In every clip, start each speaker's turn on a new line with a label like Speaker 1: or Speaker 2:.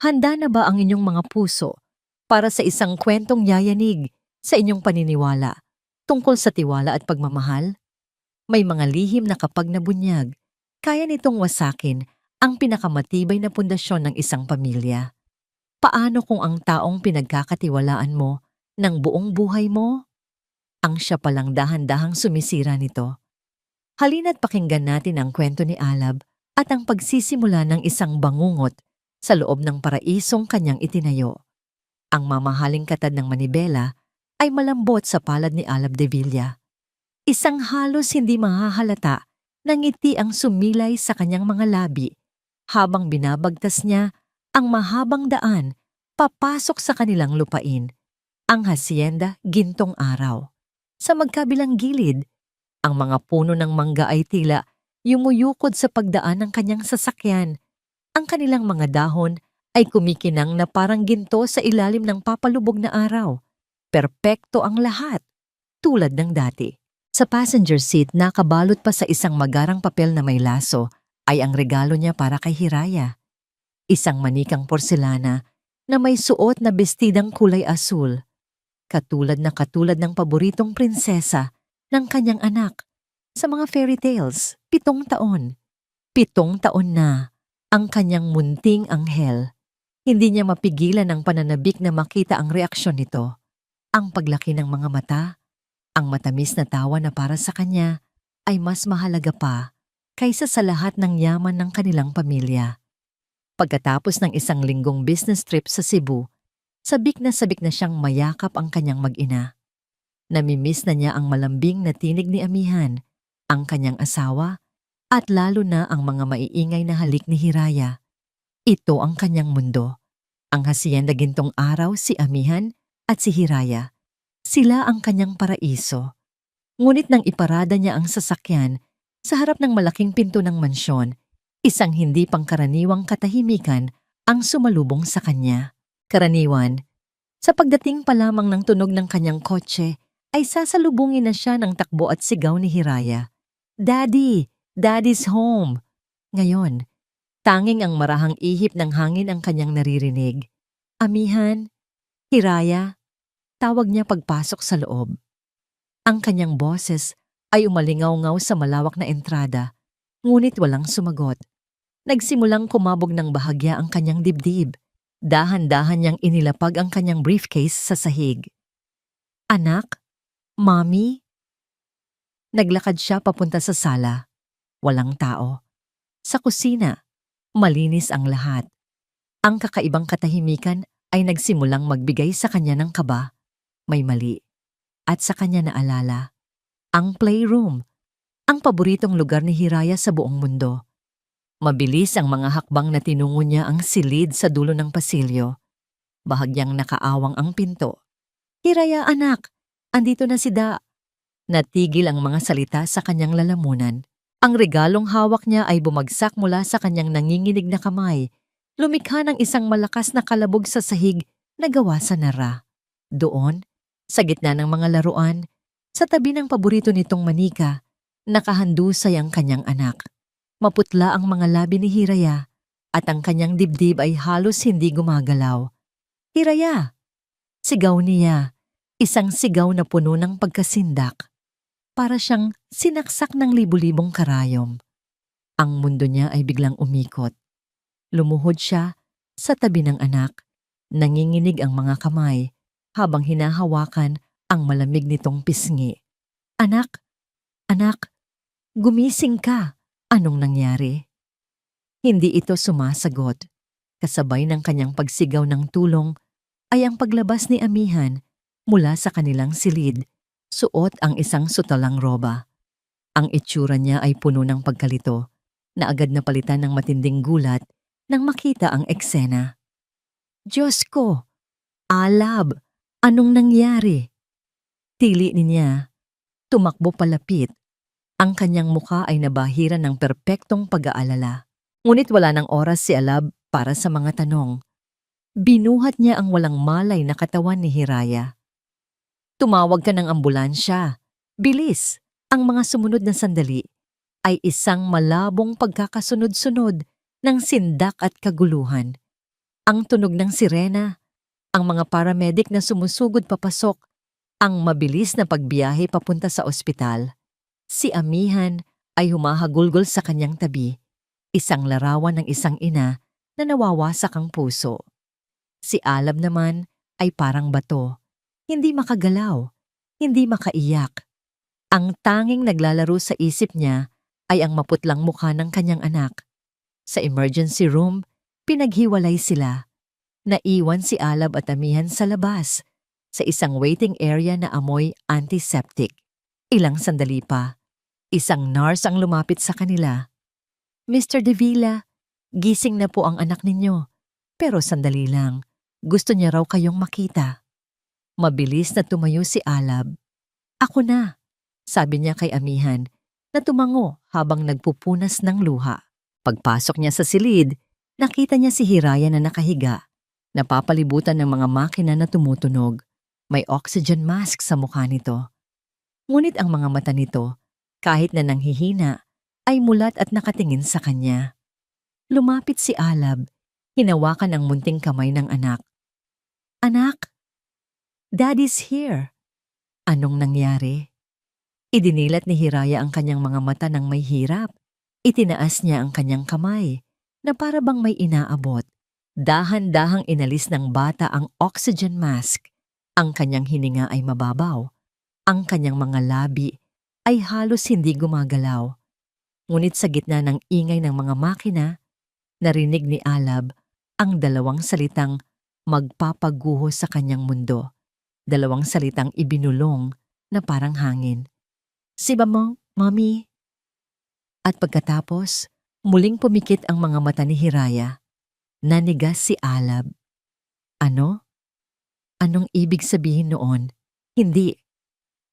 Speaker 1: Handa na ba ang inyong mga puso para sa isang kwentong yayanig sa inyong paniniwala tungkol sa tiwala at pagmamahal? May mga lihim na kapag nabunyag, kaya nitong wasakin ang pinakamatibay na pundasyon ng isang pamilya. Paano kung ang taong pinagkakatiwalaan mo ng buong buhay mo, ang siya palang dahan-dahang sumisira nito? Halina't pakinggan natin ang kwento ni Alab at ang pagsisimula ng isang bangungot sa loob ng paraisong kanyang itinayo. Ang mamahaling katad ng manibela ay malambot sa palad ni Alab de Villa. Isang halos hindi mahahalata na ngiti ang sumilay sa kanyang mga labi habang binabagtas niya ang mahabang daan papasok sa kanilang lupain, ang hacienda Gintong Araw. Sa magkabilang gilid, ang mga puno ng mangga ay tila yumuyukod sa pagdaan ng kanyang sasakyan. Ang kanilang mga dahon ay kumikinang na parang ginto sa ilalim ng papalubog na araw. Perpekto ang lahat, tulad ng dati. Sa passenger seat, nakabalot pa sa isang magarang papel na may laso, ay ang regalo niya para kay Hiraya. Isang manikang porselana na may suot na bestidang kulay asul, katulad ng paboritong prinsesa ng kanyang anak sa mga fairy tales. 7 taon. 7 taon na ang kanyang munting anghel. Hindi niya mapigilan ang pananabik na makita ang reaksyon nito. Ang paglaki ng mga mata, ang matamis na tawa na para sa kanya ay mas mahalaga pa kaysa sa lahat ng yaman ng kanilang pamilya. Pagkatapos ng isang linggong business trip sa Cebu, sabik na siyang mayakap ang kanyang mag-ina. Namimiss na niya ang malambing na tinig ni Amihan, ang kanyang asawa, at lalo na ang mga maiingay na halik ni Hiraya. Ito ang kanyang mundo. Ang hacienda Gintong Araw, si Amihan at si Hiraya. Sila ang kanyang paraiso. Ngunit nang iparada niya ang sasakyan sa harap ng malaking pinto ng mansyon, isang hindi pangkaraniwang katahimikan ang sumalubong sa kanya. Karaniwan, sa pagdating pa lamang ng tunog ng kanyang kotse, ay sasalubungin na siya ng takbo at sigaw ni Hiraya. "Daddy! Daddy's home!" Ngayon, tanging ang marahang ihip ng hangin ang kanyang naririnig. "Amihan, Hiraya," tawag niya pagpasok sa loob. Ang kanyang boses ay umalingaw-ngaw sa malawak na entrada, ngunit walang sumagot. Nagsimulang kumabog ng bahagya ang kanyang dibdib. Dahan-dahan niyang inilapag ang kanyang briefcase sa sahig. "Anak? Mommy?" Naglakad siya papunta sa sala. Walang tao. Sa kusina, malinis ang lahat. Ang kakaibang katahimikan ay nagsimulang magbigay sa kanya ng kaba. May mali. At sa kanya naalala, ang playroom, ang paboritong lugar ni Hiraya sa buong mundo. Mabilis ang mga hakbang na tinungo niya ang silid sa dulo ng pasilyo. Bahagyang nakaawang ang pinto. "Hiraya, anak! Andito na si Da." Natigil ang mga salita sa kanyang lalamunan. Ang regalong hawak niya ay bumagsak mula sa kanyang nanginginig na kamay. Lumikha ng isang malakas na kalabog sa sahig na gawa sa nara. Doon, sa gitna ng mga laruan, sa tabi ng paborito nitong manika, nakahandusay ang kanyang anak. Maputla ang mga labi ni Hiraya at ang kanyang dibdib ay halos hindi gumagalaw. "Hiraya!" Sigaw niya, isang sigaw na puno ng pagkasindak. Para siyang sinaksak ng libu-libong karayom. Ang mundo niya ay biglang umikot. Lumuhod siya sa tabi ng anak. Nanginginig ang mga kamay habang hinahawakan ang malamig nitong pisngi. "Anak! Anak! Gumising ka! Anong nangyari?" Hindi ito sumasagot. Kasabay ng kanyang pagsigaw ng tulong ay ang paglabas ni Amihan mula sa kanilang silid. Suot ang isang sutalang roba. Ang itsura niya ay puno ng pagkalito na agad napalitan ng matinding gulat nang makita ang eksena. "Diyos ko! Alab! Anong nangyari?" Tili niya. Tumakbo palapit. Ang kanyang mukha ay nabahira ng perpektong pag-aalala. Ngunit wala ng oras si Alab para sa mga tanong. Binuhat niya ang walang malay na katawan ni Hiraya. "Tumawag ka ng ambulansya. Bilis!" Ang mga sumunod na sandali ay isang malabong pagkakasunod-sunod ng sindak at kaguluhan. Ang tunog ng sirena, ang mga paramedic na sumusugod papasok, ang mabilis na pagbiyahe papunta sa ospital. Si Amihan ay humahagulgol sa kanyang tabi, isang larawan ng isang ina na nawawasak ang puso. Si Alab naman ay parang bato, hindi makagalaw, hindi makaiyak. Ang tanging naglalaro sa isip niya ay ang maputlang mukha ng kanyang anak. Sa emergency room, pinaghiwalay sila. Naiwan si Alab at Amihan sa labas, sa isang waiting area na amoy antiseptic. Ilang sandali pa, isang nurse ang lumapit sa kanila. Mr. De Villa, gising na po ang anak ninyo. Pero sandali lang, gusto niya raw kayong makita. Mabilis na tumayo si Alab. Ako na, sabi niya kay Amihan, na tumango habang nagpupunas ng luha. Pagpasok niya sa silid, nakita niya si Hiraya na nakahiga, napapalibutan ng mga makina na tumutunog. May oxygen mask sa mukha nito. Ngunit ang mga mata nito, kahit na nanghihina, ay mulat at nakatingin sa kanya. Lumapit si Alab, hinawakan ang munting kamay ng anak. Anak, Daddy's here. Anong nangyari? Idinilat ni Hiraya ang kanyang mga mata ng may hirap. Itinaas niya ang kanyang kamay, na para bang may inaabot. Dahan-dahang inalis ng bata ang oxygen mask. Ang kanyang hininga ay mababaw. Ang kanyang mga labi ay halos hindi gumagalaw. Ngunit sa gitna ng ingay ng mga makina, narinig ni Alab ang dalawang salitang magpapaguho sa kanyang mundo. Dalawang salitang ibinulong na parang hangin. Siba mo, Mommy? At pagkatapos, muling pumikit ang mga mata ni Hiraya. Nanigas si Alab. Ano? Anong ibig sabihin noon? Hindi.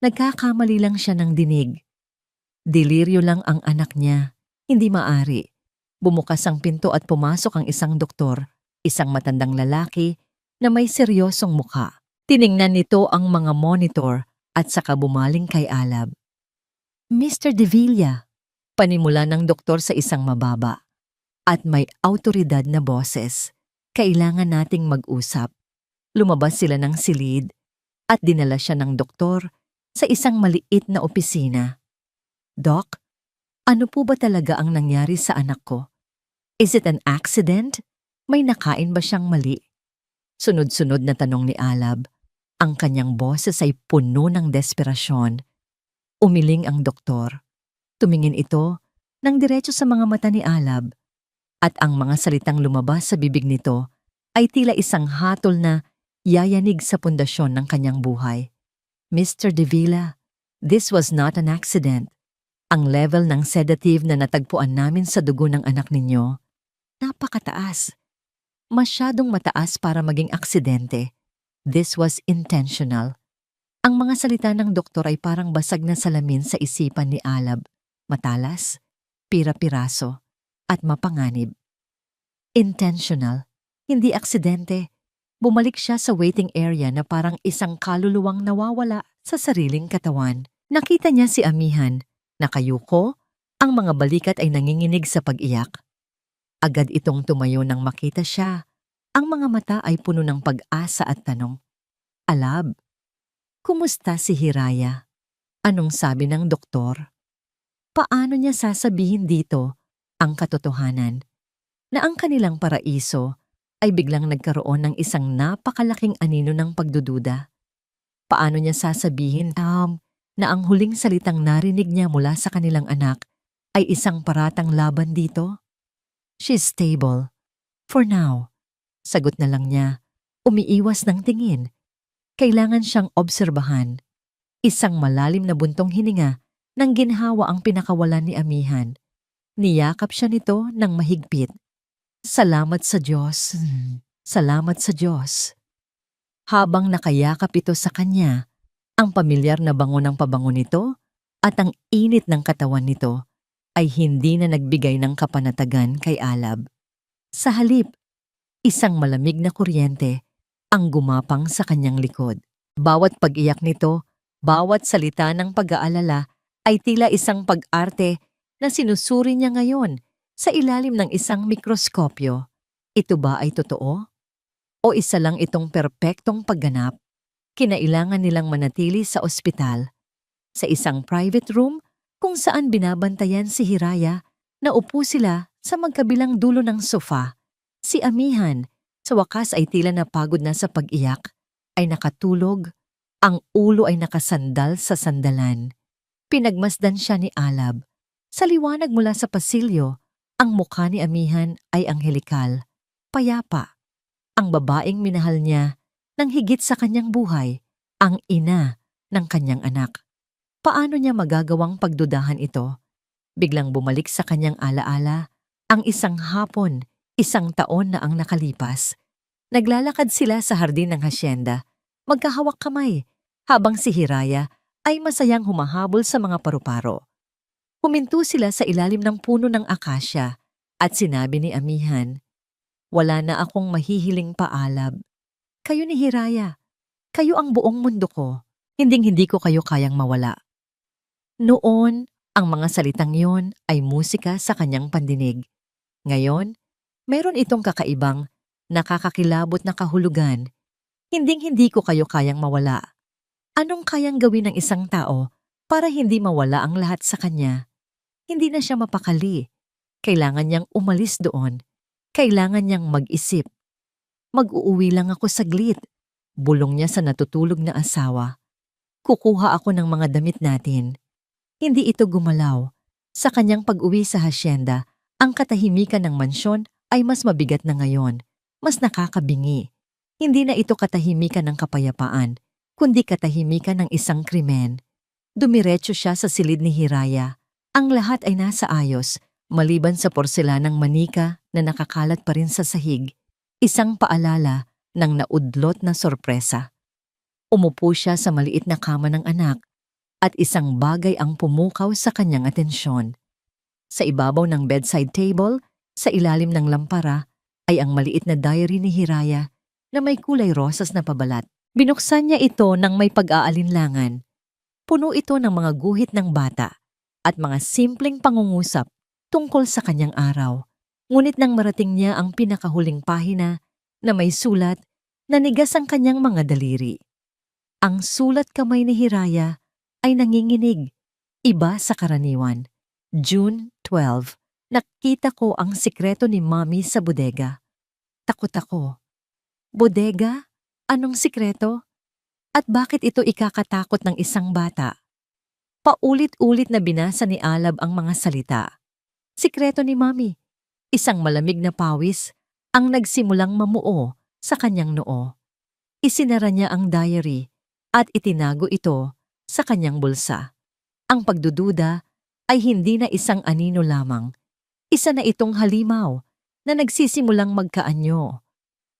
Speaker 1: Nagkakamali lang siya ng dinig. Deliryo lang ang anak niya. Hindi maari. Bumukas ang pinto at pumasok ang isang doktor, isang matandang lalaki na may seryosong mukha. Tiningnan nito ang mga monitor at saka bumaling kay Alab. Mr. De Villa, panimula ng doktor sa isang mababa. At may awtoridad na boses. Kailangan nating mag-usap. Lumabas sila ng silid at dinala siya ng doktor sa isang maliit na opisina. Doc, ano po ba talaga ang nangyari sa anak ko? Is it an accident? May nakain ba siyang mali? Sunod-sunod na tanong ni Alab. Ang kanyang boses ay puno ng desperasyon. Umiling ang doktor. Tumingin ito nang diretso sa mga mata ni Alab. At ang mga salitang lumabas sa bibig nito ay tila isang hatol na yayanig sa pundasyon ng kanyang buhay. Mr. De Villa, this was not an accident. Ang level ng sedative na natagpuan namin sa dugo ng anak ninyo, napakataas. Masyadong mataas para maging aksidente. This was intentional. Ang mga salita ng doktor ay parang basag na salamin sa isipan ni Alab. Matalas, pira-piraso, at mapanganib. Intentional, hindi aksidente. Bumalik siya sa waiting area na parang isang kaluluwang nawawala sa sariling katawan. Nakita niya si Amihan, nakayuko, ang mga balikat ay nanginginig sa pag-iyak. Agad itong tumayo nang makita siya. Ang mga mata ay puno ng pag-asa at tanong. Alab, kumusta si Hiraya? Anong sabi ng doktor? Paano niya sasabihin dito ang katotohanan na ang kanilang paraiso ay biglang nagkaroon ng isang napakalaking anino ng pagdududa? Paano niya sasabihin na ang huling salitang narinig niya mula sa kanilang anak ay isang paratang laban dito? She's stable. For now. Sagot na lang niya, umiiwas ng tingin. Kailangan siyang obserbahan. Isang malalim na buntong hininga nang ginhawa ang pinakawalan ni Amihan. Niyakap siya nito ng mahigpit. Salamat sa Diyos. Salamat sa Diyos. Habang nakayakap ito sa kanya, ang pamilyar na bango ng pabango nito at ang init ng katawan nito ay hindi na nagbigay ng kapanatagan kay Alab. Sa halip, isang malamig na kuryente ang gumapang sa kanyang likod. Bawat pag-iyak nito, bawat salita ng pag-aalala ay tila isang pag-arte na sinusuri niya ngayon sa ilalim ng isang mikroskopyo. Ito ba ay totoo O isa lang itong perpektong pagganap? Kinailangan nilang manatili sa ospital, sa isang private room kung saan binabantayan si Hiraya na upo sila sa magkabilang dulo ng sofa. Si Amihan, sa wakas ay tila napagod na sa pag-iyak, ay nakatulog, ang ulo ay nakasandal sa sandalan. Pinagmasdan siya ni Alab. Sa liwanag mula sa pasilyo, ang mukha ni Amihan ay anghelikal, payapa. Ang babaeng minahal niya nang higit sa kanyang buhay, ang ina ng kanyang anak. Paano niya magagawang pagdudahan ito? Biglang bumalik sa kanyang alaala ang isang hapon, 1 taon na ang nakalipas. Naglalakad sila sa hardin ng hasyenda, magkahawak kamay, habang si Hiraya ay masayang humahabol sa mga paru-paro. Huminto sila sa ilalim ng puno ng akasya at sinabi ni Amihan, "Wala na akong mahihiling paalab. Kayo ni Hiraya, kayo ang buong mundo ko. Hinding-hindi ko kayo kayang mawala." Noon, ang mga salitang yon ay musika sa kanyang pandinig. Ngayon, meron itong kakaibang, nakakakilabot na kahulugan. Hinding-hindi ko kayo kayang mawala. Anong kayang gawin ng isang tao para hindi mawala ang lahat sa kanya? Hindi na siya mapakali. Kailangan niyang umalis doon. Kailangan niyang mag-isip. "Mag-uuwi lang ako saglit," bulong niya sa natutulog na asawa. "Kukuha ako ng mga damit natin." Hindi ito gumalaw. Sa kanyang pag-uwi sa hasyenda, ang katahimikan ng mansyon ay mas mabigat na ngayon, mas nakakabingi. Hindi na ito katahimikan ng kapayapaan, kundi katahimikan ng isang krimen. Dumiretso siya sa silid ni Hiraya. Ang lahat ay nasa ayos, maliban sa porselanang manika na nakakalat pa rin sa sahig. Isang paalala ng naudlot na sorpresa. Umupo siya sa maliit na kama ng anak at isang bagay ang pumukaw sa kanyang atensyon. Sa ibabaw ng bedside table, sa ilalim ng lampara, ay ang maliit na diary ni Hiraya na may kulay rosas na pabalat. Binuksan niya ito ng may pag-aalinlangan. Puno ito ng mga guhit ng bata at mga simpleng pangungusap tungkol sa kanyang araw. Ngunit nang marating niya ang pinakahuling pahina na may sulat, nanigas ang kanyang mga daliri. Ang sulat kamay ni Hiraya ay nanginginig, iba sa karaniwan. June 12, nakita ko ang sikreto ni Mommy sa bodega. Takot ako. Bodega? Anong sikreto? At bakit ito ikakatakot ng isang bata? Paulit-ulit na binasa ni Alab ang mga salita. Sikreto ni Mommy. Isang malamig na pawis ang nagsimulang mamuo sa kanyang noo. Isinara niya ang diary at itinago ito sa kanyang bulsa. Ang pagdududa ay hindi na isang anino lamang. Isa na itong halimaw na nagsisimulang magkaanyo.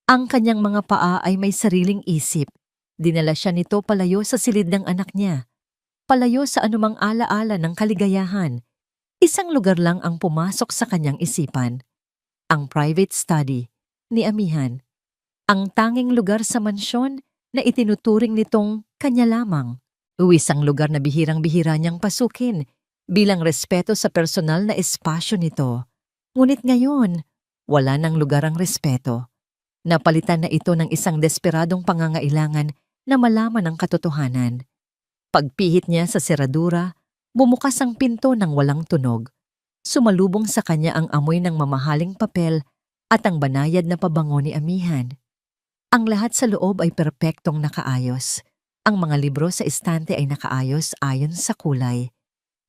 Speaker 1: Ang kanyang mga paa ay may sariling isip. Dinala siya nito palayo sa silid ng anak niya. Palayo sa anumang alaala ng kaligayahan. Isang lugar lang ang pumasok sa kanyang isipan. Ang private study ni Amihan. Ang tanging lugar sa mansyon na itinuturing nitong kanya lamang. Isang lugar na bihirang-bihira niyang pasukin bilang respeto sa personal na espasyo nito. Ngunit ngayon, wala nang lugar ang respeto. Napalitan na ito ng isang desperadong pangangailangan na malaman ang katotohanan. Pagpihit niya sa seradura, bumukas ang pinto ng walang tunog. Sumalubong sa kanya ang amoy ng mamahaling papel at ang banayad na pabango ni Amihan. Ang lahat sa loob ay perpektong nakaayos. Ang mga libro sa estante ay nakaayos ayon sa kulay.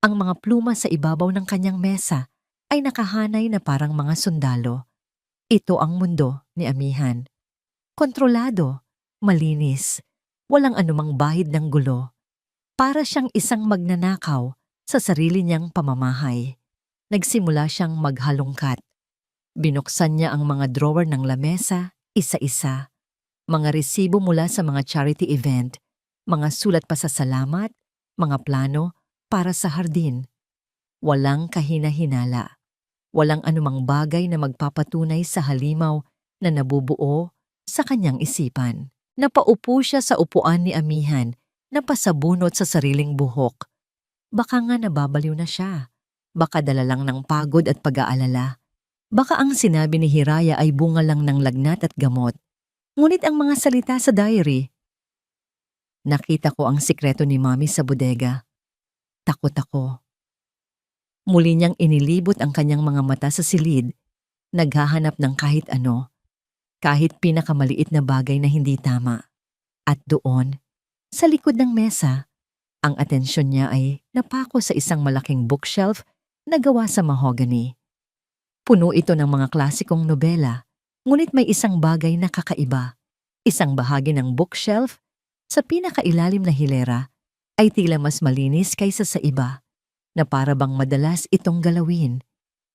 Speaker 1: Ang mga pluma sa ibabaw ng kanyang mesa ay nakahanay na parang mga sundalo. Ito ang mundo ni Amihan. Kontrolado, malinis, walang anumang bahid ng gulo. Para siyang isang magnanakaw sa sarili niyang pamamahay. Nagsimula siyang maghalongkat. Binuksan niya ang mga drawer ng lamesa, isa-isa. Mga resibo mula sa mga charity event, mga sulat pasasalamat, mga plano para sa hardin. Walang kahina-hinala. Walang anumang bagay na magpapatunay sa halimaw na nabubuo sa kanyang isipan. Napaupo siya sa upuan ni Amihan, napasabunot sa sariling buhok. Baka nga nababaliw na siya. Baka dala lang ng pagod at pag-aalala. Baka ang sinabi ni Hiraya ay bunga lang ng lagnat at gamot. Ngunit ang mga salita sa diary, nakita ko ang sikreto ni Mommy sa bodega. Takot ako. Muli niyang inilibot ang kanyang mga mata sa silid, naghahanap ng kahit ano, kahit pinakamaliit na bagay na hindi tama. At doon, sa likod ng mesa, ang atensyon niya ay napako sa isang malaking bookshelf na gawa sa mahogany. Puno ito ng mga klasikong nobela, ngunit may isang bagay na kakaiba. Isang bahagi ng bookshelf, sa pinakailalim na hilera, ay tila mas malinis kaysa sa iba, na para bang madalas itong galawin.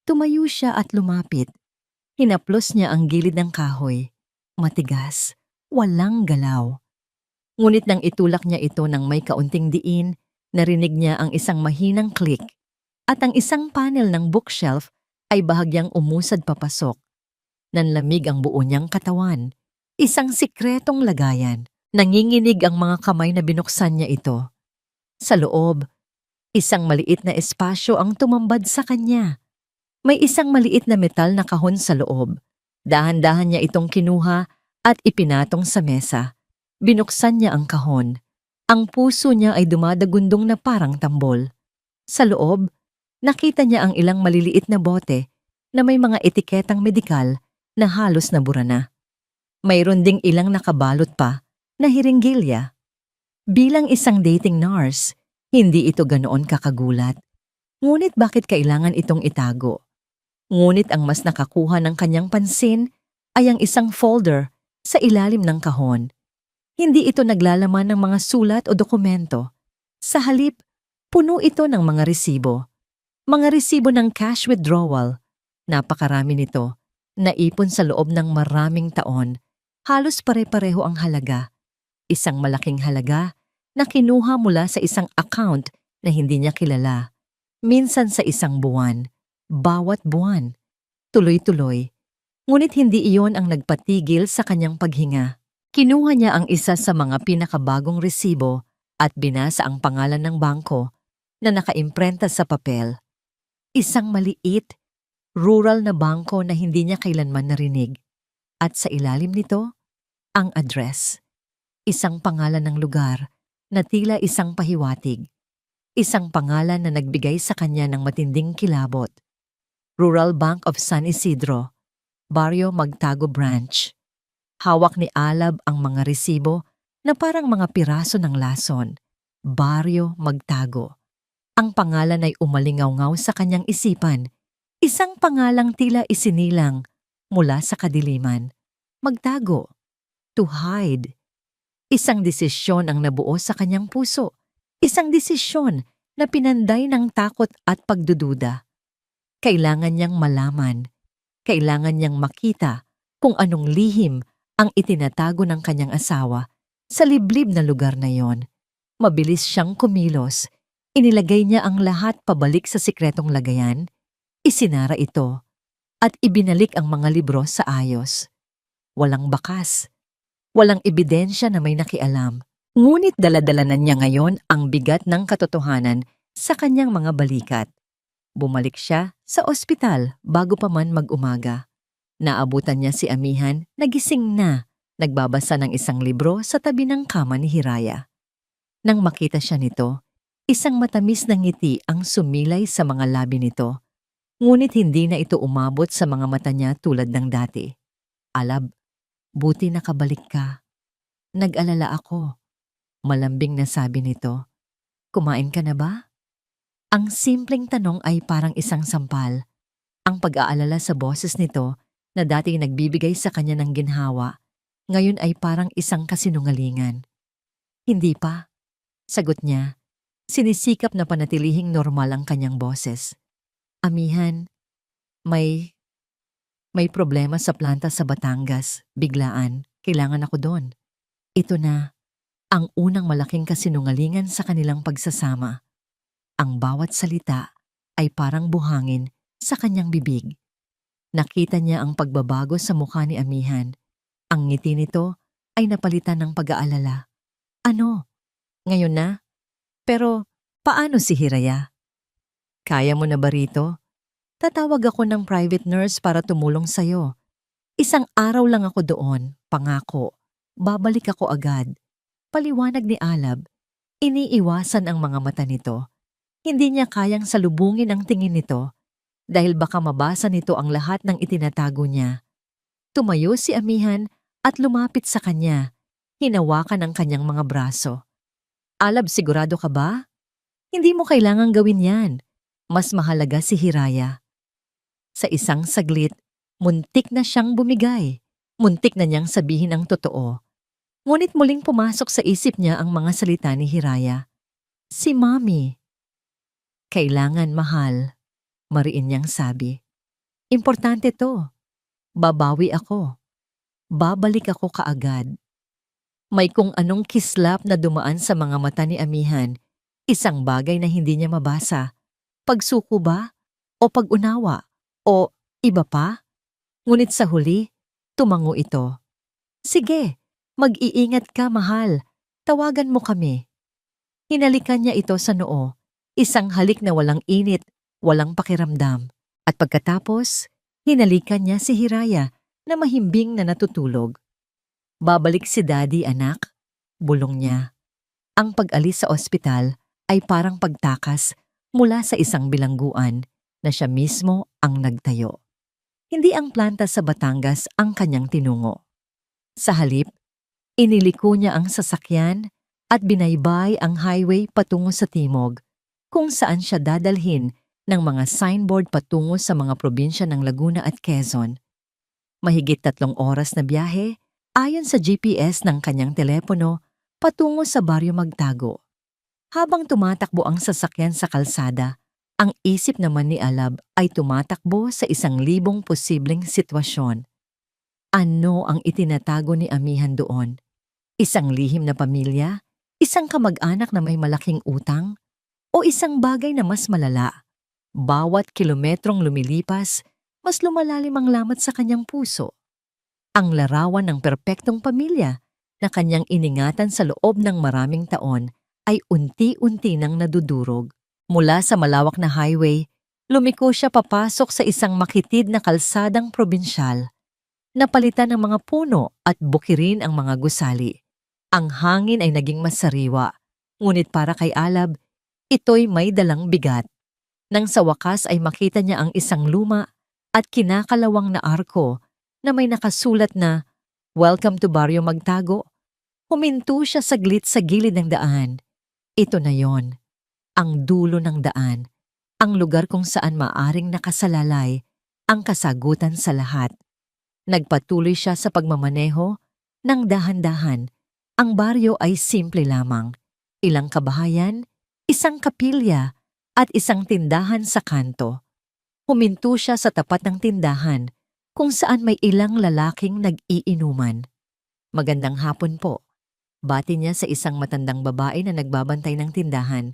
Speaker 1: Tumayo siya at lumapit. Hinaplos niya ang gilid ng kahoy. Matigas, walang galaw. Ngunit nang itulak niya ito ng may kaunting diin, narinig niya ang isang mahinang click at ang isang panel ng bookshelf ay bahagyang umusad papasok. Nanlamig ang buo niyang katawan. Isang sikretong lagayan. Nanginginig ang mga kamay na binuksan niya ito. Sa loob, isang maliit na espasyo ang tumambad sa kanya. May isang maliit na metal na kahon sa loob. Dahan-dahan niya itong kinuha at ipinatong sa mesa. Binuksan niya ang kahon. Ang puso niya ay dumadagundong na parang tambol. Sa loob, nakita niya ang ilang maliliit na bote na may mga etiketang medikal na halos nabura na. Mayroon ding ilang nakabalot pa na hiringgilya. Bilang isang dating nurse, hindi ito ganoon kakagulat. Ngunit bakit kailangan itong itago? Ngunit ang mas nakakuha ng kanyang pansin ay ang isang folder sa ilalim ng kahon. Hindi ito naglalaman ng mga sulat o dokumento. Sa halip, puno ito ng mga resibo. Mga resibo ng cash withdrawal. Napakarami nito. Naipon sa loob ng maraming taon. Halos pare-pareho ang halaga. Isang malaking halaga na kinuha mula sa isang account na hindi niya kilala. Minsan sa isang buwan. Bawat buwan. Tuloy-tuloy. Ngunit hindi iyon ang nagpatigil sa kanyang paghinga. Kinuha niya ang isa sa mga pinakabagong resibo at binasa ang pangalan ng bangko na nakaimprenta sa papel. Isang maliit, rural na bangko na hindi niya kailanman narinig. At sa ilalim nito, ang address. Isang pangalan ng lugar na tila isang pahiwatig. Isang pangalan na nagbigay sa kanya ng matinding kilabot. Rural Bank of San Isidro, Barrio Magtago Branch. Hawak ni Alab ang mga resibo na parang mga piraso ng lason. Barrio Magtago. Ang pangalan ay umalingaw-ngaw sa kanyang isipan. Isang pangalang tila isinilang mula sa kadiliman. Magtago. To hide. Isang desisyon ang nabuo sa kanyang puso. Isang desisyon na pinanday ng takot at pagdududa. Kailangan niyang malaman. Kailangan niyang makita kung anong lihim ang itinatago ng kanyang asawa sa liblib na lugar na yon. Mabilis siyang kumilos. Inilagay niya ang lahat pabalik sa sikretong lagayan. Isinara ito at ibinalik ang mga libro sa ayos. Walang bakas. Walang ebidensya na may nakialam. Ngunit daladalanan niya ngayon ang bigat ng katotohanan sa kanyang mga balikat. Bumalik siya sa ospital bago pa man mag-umaga. Naabutan niya si Amihan na gising na, nagbabasa ng isang libro sa tabi ng kama ni Hiraya. Nang makita siya nito, isang matamis na ngiti ang sumilay sa mga labi nito. Ngunit hindi na ito umabot sa mga mata niya tulad ng dati. Alab, buti nakabalik ka. Nag-alala ako. Malambing na sabi nito. Kumain ka na ba? Ang simpleng tanong ay parang isang sampal. Ang pag-aalala sa boses nito na dati nagbibigay sa kanya ng ginhawa, ngayon ay parang isang kasinungalingan. Hindi pa, sagot niya. Sinisikap na panatilihing normal ang kanyang boses. Amihan, may problema sa planta sa Batangas, biglaan, kailangan ako doon. Ito na, ang unang malaking kasinungalingan sa kanilang pagsasama. Ang bawat salita ay parang buhangin sa kanyang bibig. Nakita niya ang pagbabago sa mukha ni Amihan. Ang ngiti nito ay napalitan ng pag-aalala. Ano? Ngayon na? Pero paano si Hiraya? Kaya mo na ba rito? Tatawag ako ng private nurse para tumulong sa'yo. Isang araw lang ako doon, pangako. Babalik ako agad. Paliwanag ni Alab. Iniiwasan ang mga mata nito. Hindi niya kayang salubungin ang tingin nito dahil baka mabasa nito ang lahat ng itinatago niya. Tumayo si Amihan at lumapit sa kanya. Hinawakan ang kanyang mga braso. Alab, sigurado ka ba? Hindi mo kailangang gawin yan. Mas mahalaga si Hiraya. Sa isang saglit, muntik na siyang bumigay. Muntik na niyang sabihin ang totoo. Ngunit muling pumasok sa isip niya ang mga salita ni Hiraya. Si Mommy. Kailangan, mahal. Mariin niyang sabi. Importante to. Babawi ako. Babalik ako kaagad. May kung anong kislap na dumaan sa mga mata ni Amihan. Isang bagay na hindi niya mabasa. Pagsuko ba? O pag-unawa? O iba pa? Ngunit sa huli, tumango ito. Sige, mag-iingat ka, mahal. Tawagan mo kami. Hinalikan niya ito sa noo. Isang halik na walang init, walang pakiramdam. At pagkatapos, hinalikan niya si Hiraya na mahimbing na natutulog. Babalik si Daddy, anak. Bulong niya. Ang pag-alis sa ospital ay parang pagtakas mula sa isang bilangguan na siya mismo ang nagtayo. Hindi ang planta sa Batangas ang kanyang tinungo. Sa halip, iniliko niya ang sasakyan at binaybay ang highway patungo sa timog kung saan siya dadalhin ng mga signboard patungo sa mga probinsya ng Laguna at Quezon. Mahigit 3 oras na biyahe ayon sa GPS ng kanyang telepono patungo sa Baryo Magtago. Habang tumatakbo ang sasakyan sa kalsada, ang isip naman ni Alab ay tumatakbo sa 1,000 posibleng sitwasyon. Ano ang itinatago ni Amihan doon? Isang lihim na pamilya? Isang kamag-anak na may malaking utang? O isang bagay na mas malala? Bawat kilometrong lumilipas, mas lumalalim ang lamat sa kanyang puso. Ang larawan ng perpektong pamilya na kanyang iningatan sa loob ng maraming taon ay unti-unti nang nadudurog. Mula sa malawak na highway, lumiko siya papasok sa isang makitid na kalsadang probinsyal. Napalitan ng mga puno at bukirin ang mga gusali. Ang hangin ay naging masariwa, ngunit para kay Alab, ito'y may dalang bigat. Nang sa wakas ay makita niya ang isang luma at kinakalawang na arko na may nakasulat na, "Welcome to Baryo Magtago." Huminto siya saglit sa gilid ng daan. Ito na yon, ang dulo ng daan, ang lugar kung saan maaring nakasalalay ang kasagutan sa lahat. Nagpatuloy siya sa pagmamaneho ng dahan-dahan. Ang baryo ay simple lamang. Ilang kabahayan, isang kapilya, at isang tindahan sa kanto. Huminto siya sa tapat ng tindahan kung saan may ilang lalaking nag-iinuman. Magandang hapon po. Bati niya sa isang matandang babae na nagbabantay ng tindahan.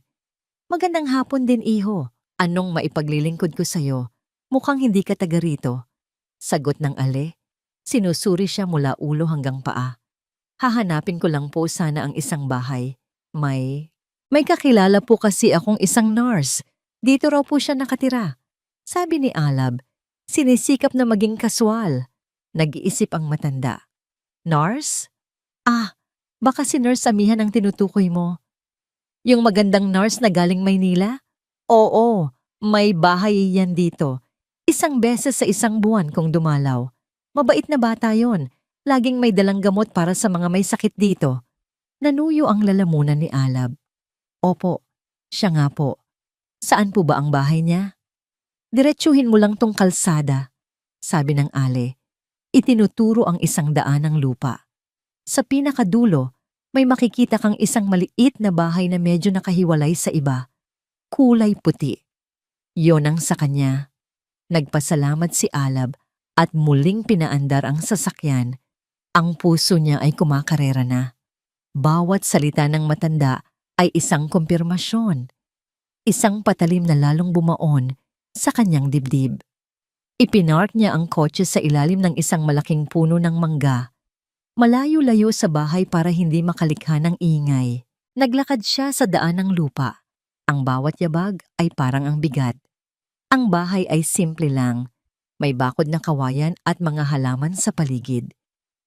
Speaker 1: Magandang hapon din, iho. Anong maipaglilingkod ko sa'yo? Mukhang hindi ka taga rito. Sagot ng ale. Sinusuri siya mula ulo hanggang paa. Hahanapin ko lang po sana ang isang bahay. May kakilala po kasi akong isang nurse. Dito raw po siya nakatira. Sabi ni Alab, sinisikap na maging kaswal. Nag-iisip ang matanda. Nurse? Ah, baka si Nurse Amihan ang tinutukoy mo. Yung magandang nurse na galing Maynila? Oo, may bahay yan dito. Isang beses sa isang buwan kung dumalaw. Mabait na bata yon. Laging may dalang gamot para sa mga may sakit dito. Nanuyo ang lalamunan ni Alab. Opo, siya nga po. Saan po ba ang bahay niya? Diretsuhin mo lang tong kalsada, sabi ng ale. Itinuturo ang isang daan ng lupa. Sa pinakadulo, may makikita kang isang maliit na bahay na medyo nakahiwalay sa iba. Kulay puti. Yon ang sa kanya. Nagpasalamat si Alab at muling pinaandar ang sasakyan. Ang puso niya ay kumakarera na. Bawat salita ng matanda ay isang kumpirmasyon. Isang patalim na lalong bumaon sa kanyang dibdib. Ipinark niya ang kotse sa ilalim ng isang malaking puno ng mangga. Malayo-layo sa bahay para hindi makalikha ng ingay. Naglakad siya sa daan ng lupa. Ang bawat yabag ay parang ang bigat. Ang bahay ay simple lang. May bakod na kawayan at mga halaman sa paligid.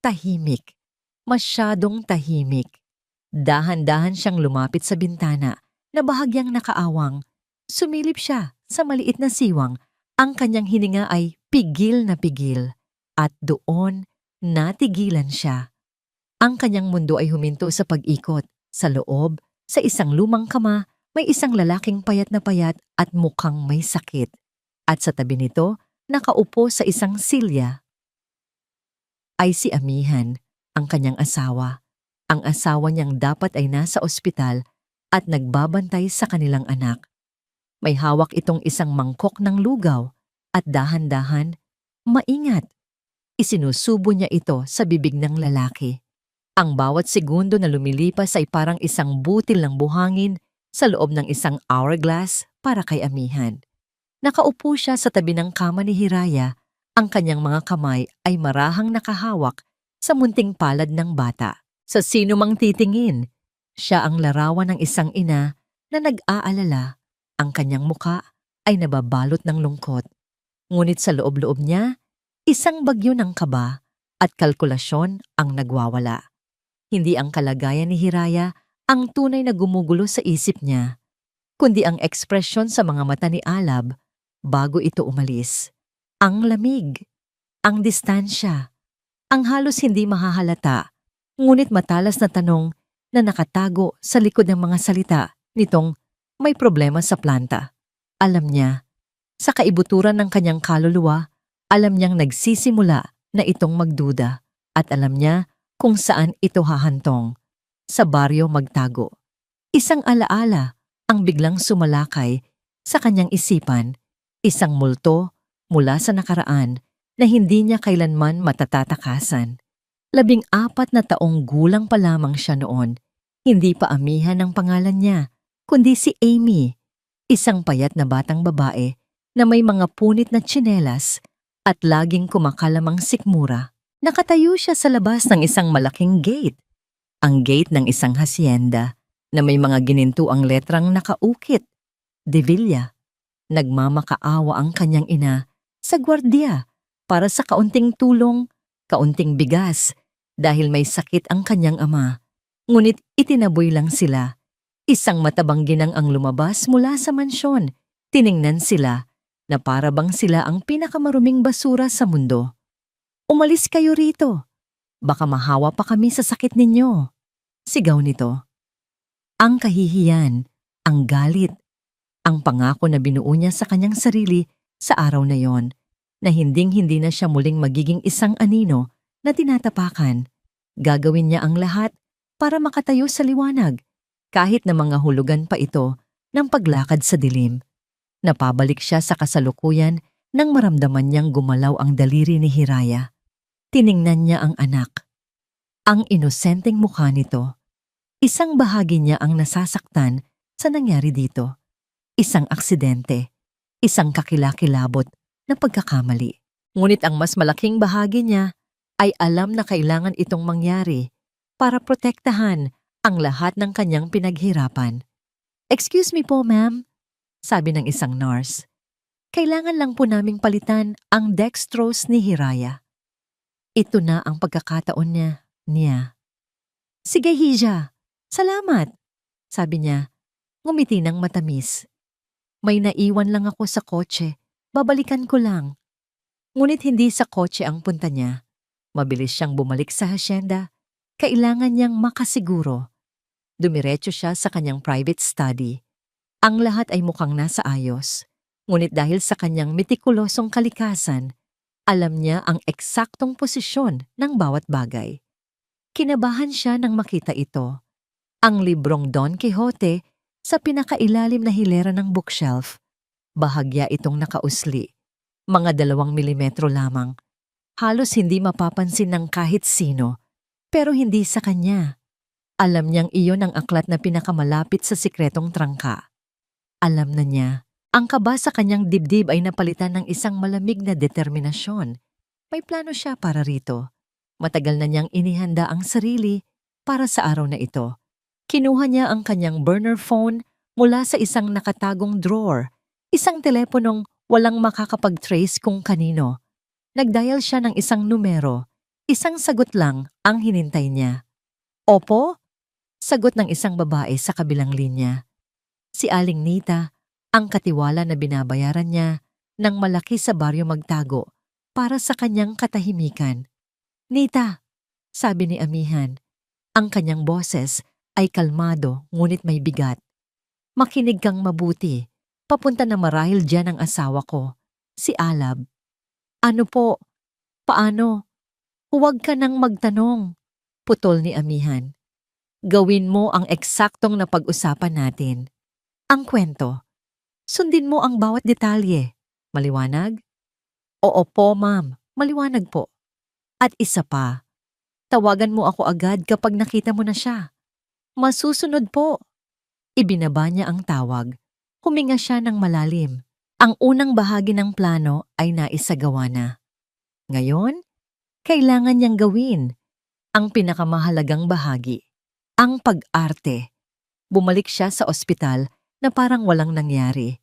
Speaker 1: Tahimik. Masyadong tahimik. Dahan-dahan siyang lumapit sa bintana na bahagyang nakaawang. Sumilip siya sa maliit na siwang. Ang kanyang hininga ay pigil na pigil. At doon, natigilan siya. Ang kanyang mundo ay huminto sa pag-ikot. Sa loob, sa isang lumang kama, may isang lalaking payat na payat at mukhang may sakit. At sa tabi nito, nakaupo sa isang silya ay si Amihan, ang kanyang asawa. Ang asawa niyang dapat ay nasa ospital at nagbabantay sa kanilang anak. May hawak itong isang mangkok ng lugaw at dahan-dahan, maingat. Isinusubo niya ito sa bibig ng lalaki. Ang bawat segundo na lumilipas ay parang isang butil ng buhangin sa loob ng isang hourglass para kay Amihan. Nakaupo siya sa tabi ng kama ni Hiraya. Ang kanyang mga kamay ay marahang nakahawak sa munting palad ng bata. Sa sino mang titingin, siya ang larawan ng isang ina na nag-aalala. Ang kanyang muka ay nababalot ng lungkot. Ngunit sa loob-loob niya, isang bagyo ng kaba at kalkulasyon ang nagwawala. Hindi ang kalagayan ni Hiraya ang tunay na gumugulo sa isip niya, kundi ang ekspresyon sa mga mata ni Alab bago ito umalis. Ang lamig, ang distansya, ang halos hindi mahahalata, ngunit matalas na tanong na nakatago sa likod ng mga salita nitong may problema sa planta. Alam niya, sa kaibuturan ng kanyang kaluluwa, alam niyang nagsisimula na itong magduda at alam niya kung saan ito hahantong. Sa baryo magtago. Isang alaala ang biglang sumalakay sa kanyang isipan, isang multo mula sa nakaraan na hindi niya kailanman matatatakasan. 14 na taong gulang pa lamang siya noon. Hindi pa Amihan ang pangalan niya, kundi si Amy, isang payat na batang babae na may mga punit na tsinelas at laging kumakalamang sikmura. Nakatayo siya sa labas ng isang malaking gate. Ang gate ng isang hacienda na may mga ginintuang letrang nakaukit. De Villa. Nagmamakaawa ang kanyang ina sa gwardiya para sa kaunting tulong, kaunting bigas dahil may sakit ang kanyang ama. Ngunit itinaboy lang sila. Isang matabang ginang ang lumabas mula sa mansyon. Tiningnan sila na para bang sila ang pinakamaruming basura sa mundo. Umalis kayo rito. Baka mahawa pa kami sa sakit ninyo. Sigaw nito. Ang kahihiyan, ang galit, ang pangako na binuo niya sa kanyang sarili sa araw na yon, na hinding-hindi na siya muling magiging isang anino na tinatapakan. Gagawin niya ang lahat para makatayo sa liwanag, kahit na mga hulugan pa ito ng paglakad sa dilim. Napabalik siya sa kasalukuyan nang maramdaman niyang gumalaw ang daliri ni Hiraya. Tiningnan niya ang anak. Ang inosenteng mukha nito. Isang bahagi niya ang nasasaktan sa nangyari dito. Isang aksidente. Isang kakilakilabot na pagkakamali. Ngunit ang mas malaking bahagi niya ay alam na kailangan itong mangyari para protektahan ang lahat ng kanyang pinaghirapan. "Excuse me po, ma'am," sabi ng isang nurse. "Kailangan lang po naming palitan ang dextrose ni Hiraya." Ito na ang pagkakataon niya. "Sige, Hija. Salamat," sabi niya. Ngumiti ng matamis. "May naiwan lang ako sa kotse. Babalikan ko lang." Ngunit hindi sa kotse ang punta niya. Mabilis siyang bumalik sa hacienda. Kailangan niyang makasiguro. Dumiretso siya sa kanyang private study. Ang lahat ay mukhang nasa ayos. Ngunit dahil sa kanyang metikulosong kalikasan, alam niya ang eksaktong posisyon ng bawat bagay. Kinabahan siya nang makita ito. Ang librong Don Quixote sa pinakailalim na hilera ng bookshelf. Bahagya itong nakausli. Mga 2 milimetro lamang. Halos hindi mapapansin ng kahit sino. Pero hindi sa kanya. Alam niyang iyon ang aklat na pinakamalapit sa sikretong trangka. Alam na niya, ang kaba sa kanyang dibdib ay napalitan ng isang malamig na determinasyon. May plano siya para rito. Matagal na niyang inihanda ang sarili para sa araw na ito. Kinuha niya ang kanyang burner phone mula sa isang nakatagong drawer, isang teleponong walang makakapag-trace kung kanino. Nagdial siya ng isang numero, Isang sagot lang ang hinintay niya. Opo, sagot ng isang babae sa kabilang linya. Si Aling Nita, ang katiwala na binabayaran niya ng malaki sa baryo magtago para sa kanyang katahimikan. Nita, sabi ni Amihan, ang kanyang boses ay kalmado ngunit may bigat. Makinig kang mabuti. Papunta na marahil dyan ang asawa ko, si Alab. Ano po? Paano? Huwag ka nang magtanong, putol ni Amihan. Gawin mo ang eksaktong napag-usapan natin. Ang kwento. Sundin mo ang bawat detalye. Maliwanag? Oo po, ma'am. Maliwanag po. At isa pa, tawagan mo ako agad kapag nakita mo na siya. Masusunod po. Ibinaba niya ang tawag. Huminga siya ng malalim. Ang unang bahagi ng plano ay naisagawa na. Ngayon, kailangan niyang gawin ang pinakamahalagang bahagi, ang pag-arte. Bumalik siya sa ospital na parang walang nangyari.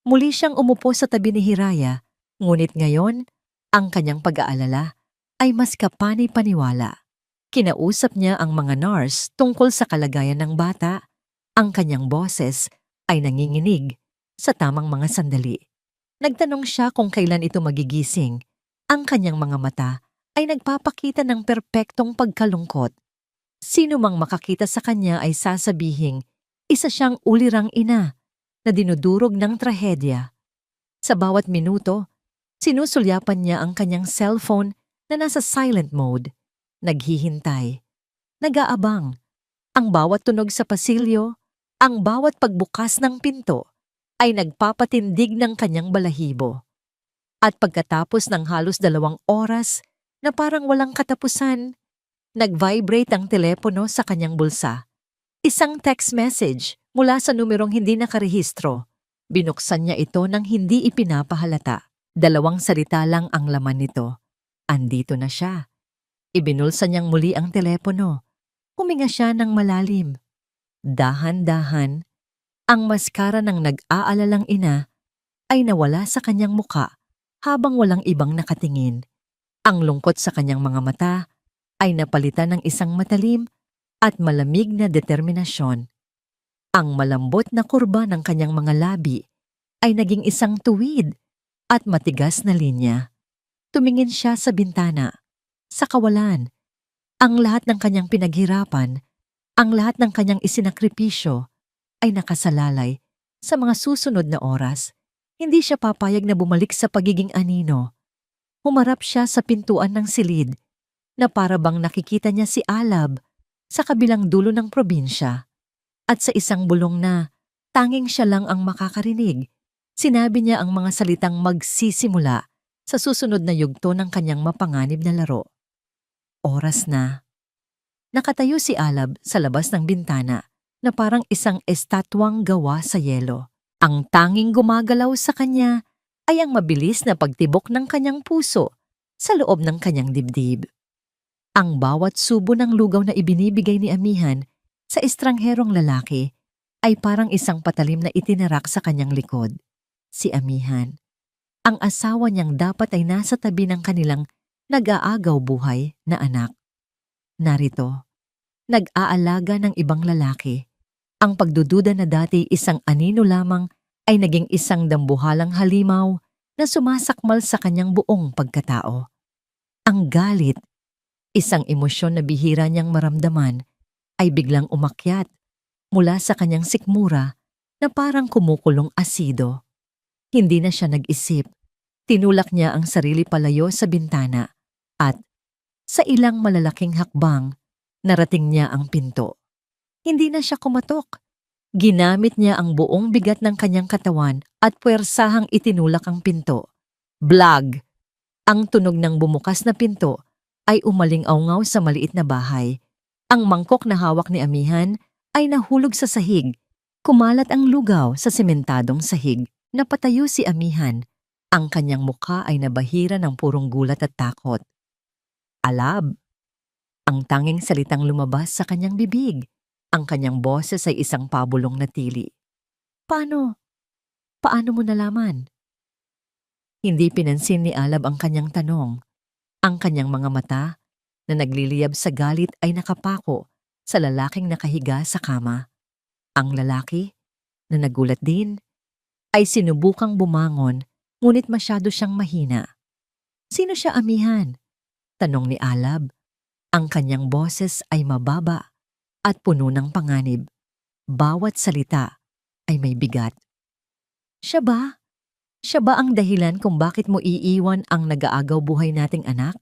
Speaker 1: Muli siyang umupo sa tabi ni Hiraya, ngunit ngayon, ang kanyang pag-aalala ay mas kapani-paniwala. Kinausap niya ang mga nurse tungkol sa kalagayan ng bata. Ang kanyang boses ay nanginginig sa tamang mga sandali. Nagtanong siya kung kailan ito magigising. Ang kanyang mga mata ay nagpapakita ng perpektong pagkalungkot. Sino mang makakita sa kanya ay sasabihing isa siyang ulirang ina na dinudurog ng trahedya. Sa bawat minuto, sinusulyapan niya ang kanyang cellphone na nasa silent mode. Naghihintay. Nag-aabang. Ang bawat tunog sa pasilyo, ang bawat pagbukas ng pinto ay nagpapatindig ng kanyang balahibo. At pagkatapos ng halos 2 oras na parang walang katapusan, nag-vibrate ang telepono sa kanyang bulsa. Isang text message mula sa numerong hindi nakarehistro. Binuksan niya ito nang hindi ipinapahalata. 2 salita lang ang laman nito. Andito na siya. Ibinulsa niyang muli ang telepono. Huminga siya ng malalim. Dahan-dahan, ang maskara ng nag-aalalang ina ay nawala sa kanyang muka habang walang ibang nakatingin. Ang lungkot sa kanyang mga mata ay napalitan ng isang matalim at malamig na determinasyon. Ang malambot na kurba ng kanyang mga labi ay naging isang tuwid at matigas na linya. Tumingin siya sa bintana, sa kawalan. Ang lahat ng kanyang pinaghirapan, ang lahat ng kanyang isinakripisyo ay nakasalalay sa mga susunod na oras. Hindi siya papayag na bumalik sa pagiging anino. Humarap siya sa pintuan ng silid na para bang nakikita niya si Alab sa kabilang dulo ng probinsya. At sa isang bulong na tanging siya lang ang makakarinig, sinabi niya ang mga salitang magsisimula sa susunod na yugto ng kanyang mapanganib na laro. Oras na. Nakatayo si Alab sa labas ng bintana na parang isang estatwang gawa sa yelo. Ang tanging gumagalaw sa kanya ay ang mabilis na pagtibok ng kanyang puso sa loob ng kanyang dibdib. Ang bawat subo ng lugaw na ibinibigay ni Amihan sa estrangherong lalaki ay parang isang patalim na itinarak sa kanyang likod. Si Amihan. Ang asawa niyang dapat ay nasa tabi ng kanilang nag-aagaw buhay na anak. Narito, nag-aalaga ng ibang lalaki. Ang pagdududa na dati isang anino lamang ay naging isang dambuhalang halimaw na sumasakmal sa kanyang buong pagkatao. Ang galit, isang emosyon na bihira niyang maramdaman, ay biglang umakyat mula sa kanyang sikmura na parang kumukulong asido. Hindi na siya nag-isip. Tinulak niya ang sarili palayo sa bintana at sa ilang malalaking hakbang, narating niya ang pinto. Hindi na siya kumatok. Ginamit niya ang buong bigat ng kanyang katawan at puwersahang itinulak ang pinto. Blag! Ang tunog ng bumukas na pinto ay umaling-awngaw sa maliit na bahay. Ang mangkok na hawak ni Amihan ay nahulog sa sahig. Kumalat ang lugaw sa sementadong sahig. Napatayo si Amihan. Ang kanyang mukha ay nabahira ng purong gulat at takot. Alab! Ang tanging salitang lumabas sa kanyang bibig. Ang kanyang boses ay isang pabulong na tili. Paano? Paano mo nalaman? Hindi pinansin ni Alab ang kanyang tanong. Ang kanyang mga mata na nagliliyab sa galit ay nakapako sa lalaking nakahiga sa kama. Ang lalaki, na nagulat din, ay sinubukang bumangon ngunit masyado siyang mahina. "Sino siya, amihan?" tanong ni Alab. Ang kanyang boses ay mababa at puno ng panganib. Bawat salita ay may bigat. "Siya ba? Siya ba ang dahilan kung bakit mo iiwan ang nag-aagaw buhay nating anak?"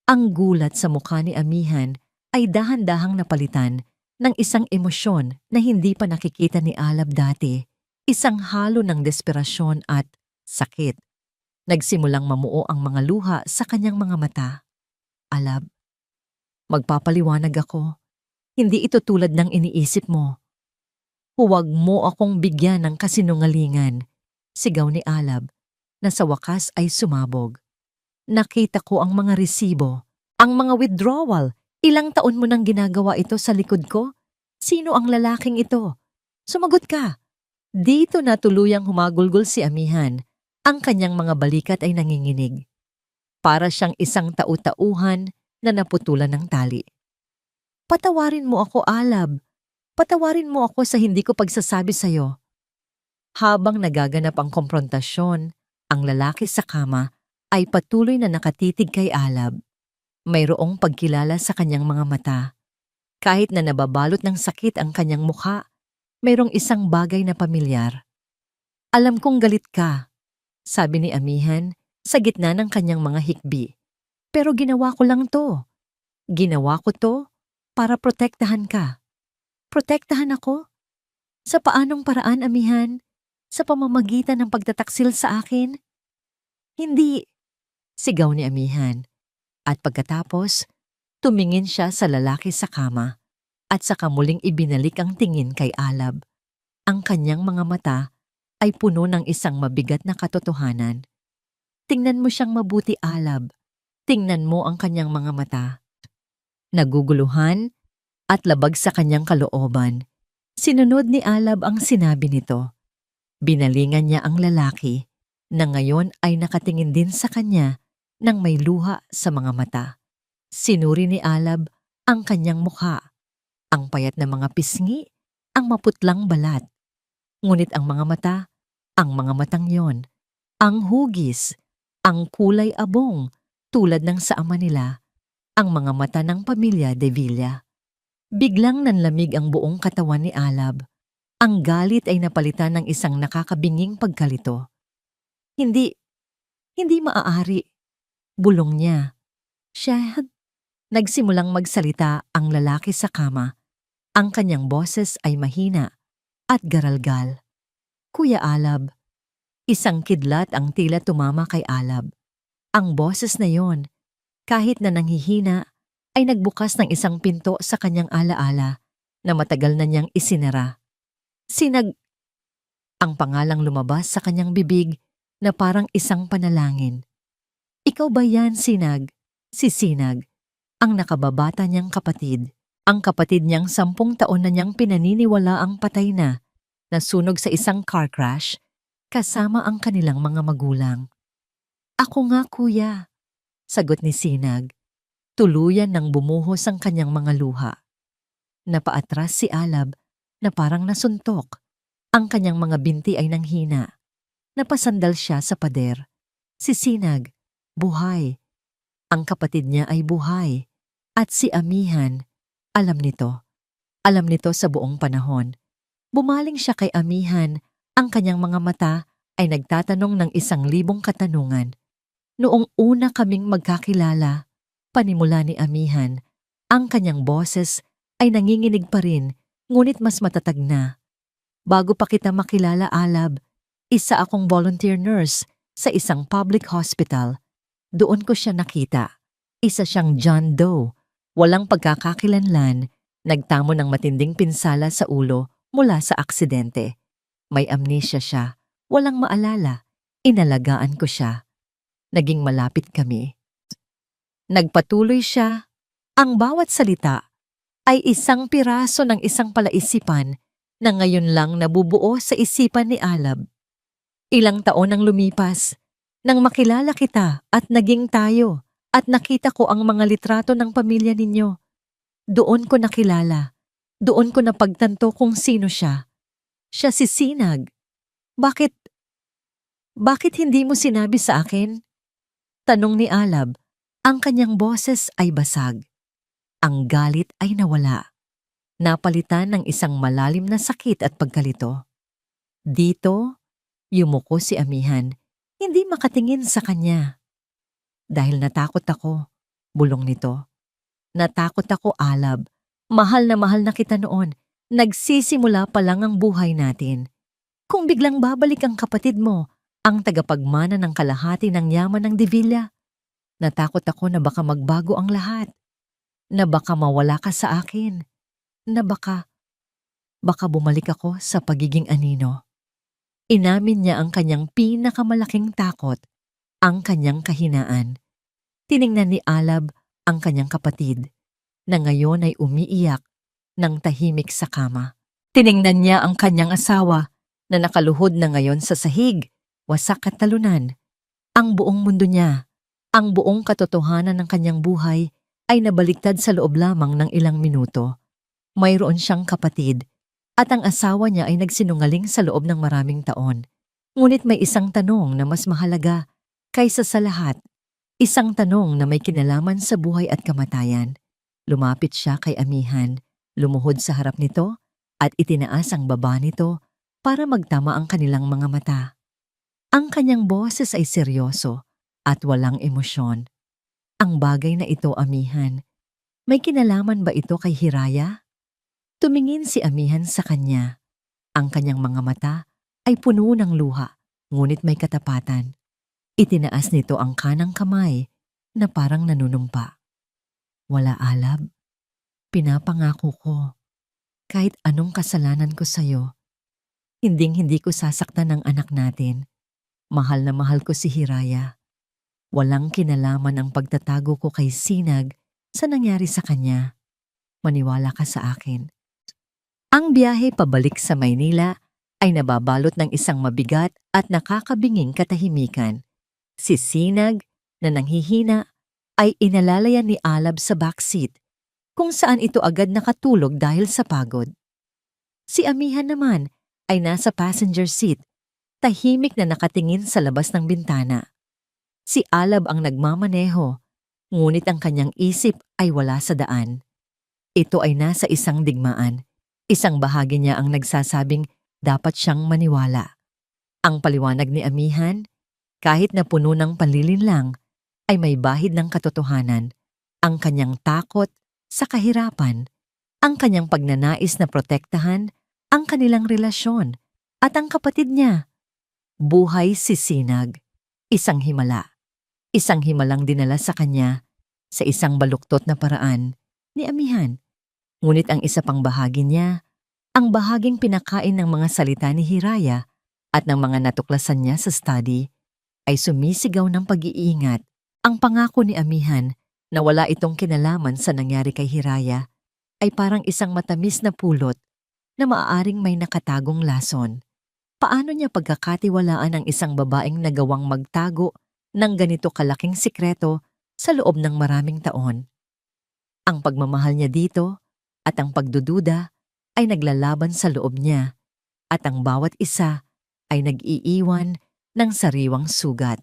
Speaker 1: Ang gulat sa mukha ni amihan ay dahan-dahang napalitan ng isang emosyon na hindi pa nakikita ni Alab dati, isang halo ng desperasyon at sakit. Nagsimulang mamuo ang mga luha sa kanyang mga mata. "Alab, magpapaliwanag ako. Hindi ito tulad ng iniisip mo. Huwag mo akong bigyan ng kasinungalingan," sigaw ni Alab, na sa wakas ay sumabog. "Nakita ko ang mga resibo, ang mga withdrawal. Ilang taon mo nang ginagawa ito sa likod ko? Sino ang lalaking ito? Sumagot ka." Dito na tuluyang humagulgol si amihan. Ang kanyang mga balikat ay nanginginig. Para siyang isang tau-tauhan na naputulan ng tali. "Patawarin mo ako, Alab. Patawarin mo ako sa hindi ko pagsasabi sa'yo." Habang nagaganap ang komprontasyon, ang lalaki sa kama ay patuloy na nakatitig kay Alab. Mayroong pagkilala sa kanyang mga mata. Kahit na nababalot ng sakit ang kanyang mukha, mayroong isang bagay na pamilyar. "Alam kong galit ka," sabi ni amihan sa gitna ng kanyang mga hikbi. "Pero ginawa ko lang to. Ginawa ko to para protektahan ka." "Protektahan ako? Sa paanong paraan, amihan? Sa pamamagitan ng pagtataksil sa akin?" "Hindi," sigaw ni amihan. At pagkatapos, tumingin siya sa lalaki sa kama at saka muling ibinalik ang tingin kay Alab. Ang kanyang mga mata ay puno ng isang mabigat na katotohanan. "Tingnan mo siyang mabuti, Alab. Tingnan mo ang kanyang mga mata." Naguguluhan at labag sa kanyang kalooban, sinunod ni Alab ang sinabi nito. Binalingan niya ang lalaki na ngayon ay nakatingin din sa kanya nang may luha sa mga mata. Sinuri ni Alab ang kanyang mukha, ang payat na mga pisngi, ang maputlang balat. Ngunit ang mga matang yon, ang hugis, ang kulay abong tulad ng sa ama nila, ang mga mata ng pamilya De Villa. Biglang nanlamig ang buong katawan ni Alab. Ang galit ay napalitan ng isang nakakabinging pagkalito. Hindi maaari," bulong niya. "Shad," nagsimulang magsalita ang lalaki sa kama. Ang kanyang boses ay mahina at garalgal. "Kuya Alab." Isang kidlat ang tila tumama kay Alab. Ang boses na yon, kahit na nanghihina, ay nagbukas ng isang pinto sa kanyang alaala na matagal na niyang isinara. Ang pangalang lumabas sa kanyang bibig na parang isang panalangin. "Ikaw ba yan, Sinag?" Si Sinag, ang nakababata niyang kapatid. Ang kapatid niyang 10 taon na niyang pinaniniwala ang patay na, nasunog sa isang car crash, kasama ang kanilang mga magulang. "Ako nga, kuya," sagot ni Sinag. Tuluyan nang bumuhos ang kanyang mga luha. Napaatras si Alab na parang nasuntok. Ang kanyang mga binti ay nanghina. Napasandal siya sa pader. Si Sinag, buhay. Ang kapatid niya ay buhay. At si amihan, alam nito. Alam nito sa buong panahon. Bumaling siya kay amihan. Ang kanyang mga mata ay nagtatanong ng 1,000 katanungan. "Noong una kaming magkakilala," panimula ni amihan, ang kanyang boses ay nanginginig pa rin, ngunit mas matatag na. "Bago pa kita makilala, Alab, isa akong volunteer nurse sa isang public hospital. Doon ko siya nakita. Isa siyang John Doe, walang pagkakakilanlan, nagtamo ng matinding pinsala sa ulo mula sa aksidente. May amnesia siya, walang maalala. Inalagaan ko siya. Naging malapit kami." Nagpatuloy siya. Ang bawat salita ay isang piraso ng isang palaisipan na ngayon lang nabubuo sa isipan ni Alab. "Ilang taon ang lumipas nang makilala kita at naging tayo," At nakita ko ang mga litrato ng pamilya ninyo. Doon ko nakilala. Doon ko napagtanto kung sino siya. Siya si Sinag. Bakit, bakit hindi mo sinabi sa akin? Tanong ni Alab. Ang kanyang boses ay basag. Ang galit ay nawala. Napalitan ng isang malalim na sakit at pagkalito. Dito, yumuko si Amihan, hindi makatingin sa kanya. Dahil natakot ako, bulong nito. Natakot ako, Alab. Mahal na kita noon. Nagsisimula pa lang ang buhay natin. Kung biglang babalik ang kapatid mo, ang tagapagmana ng kalahati ng yaman ng Divilla, natakot ako na baka magbago ang lahat. Na baka mawala ka sa akin. Na baka bumalik ako sa pagiging anino. Inamin niya ang kanyang pinakamalaking takot, ang kanyang kahinaan. Tiningnan ni Alab ang kanyang kapatid, na ngayon ay umiiyak ng tahimik sa kama. Tiningnan niya ang kanyang asawa, na nakaluhod na ngayon sa sahig, wasak at talunan. Ang buong mundo niya, ang buong katotohanan ng kanyang buhay, ay nabaliktad sa loob lamang ng ilang minuto. Mayroon siyang kapatid, at ang asawa niya ay nagsinungaling sa loob ng maraming taon. Ngunit may isang tanong na mas mahalaga kaysa sa lahat. Isang tanong na may kinalaman sa buhay at kamatayan. Lumapit siya kay Amihan, lumuhod sa harap nito, at itinaas ang baba nito para magtama ang kanilang mga mata. Ang kanyang boses ay seryoso at walang emosyon. Ang bagay na ito, Amihan, may kinalaman ba ito kay Hiraya? Tumingin si Amihan sa kanya. Ang kanyang mga mata ay puno ng luha, ngunit may katapatan. Itinaas nito ang kanang kamay na parang nanunumpa. Wala, Alab. Pinapangako ko, kahit anong kasalanan ko sa'yo, hinding-hindi ko sasaktan ang anak natin. Mahal na mahal ko si Hiraya. Walang kinalaman ang pagtatago ko kay Sinag sa nangyari sa kanya. Maniwala ka sa akin. Ang biyahe pabalik sa Maynila ay nababalot ng isang mabigat at nakakabinging katahimikan. Si Sinag, na nanghihina, ay inalalayan ni Alab sa backseat, kung saan ito agad nakatulog dahil sa pagod. Si Amihan naman ay nasa passenger seat, tahimik na nakatingin sa labas ng bintana. Si Alab ang nagmamaneho, ngunit ang kanyang isip ay wala sa daan. Ito ay nasa isang digmaan. Isang bahagi niya ang nagsasabing dapat siyang maniwala. Ang paliwanag ni Amihan, kahit na puno ng panlilinlang, ay may bahid ng katotohanan. Ang kanyang takot sa kahirapan, ang kanyang pagnanais na protektahan ang kanilang relasyon at ang kapatid niya. Buhay si Sinag, isang himala. Isang himalang dinala sa kanya sa isang baluktot na paraan ni Amihan. Ngunit ang isa pang bahagi niya, ang bahaging pinakain ng mga salita ni Hiraya at ng mga natuklasan niya sa study, ay sumisigaw ng pag-iingat. Ang pangako ni Amihan na wala itong kinalaman sa nangyari kay Hiraya ay parang isang matamis na pulot na maaaring may nakatagong lason. Paano niya pagkakatiwalaan ang isang babaeng nagawang magtago ng ganito kalaking sikreto sa loob ng maraming taon? Ang pagmamahal niya dito at ang pagdududa ay naglalaban sa loob niya, at ang bawat isa ay nag-iiwan ng sariwang sugat.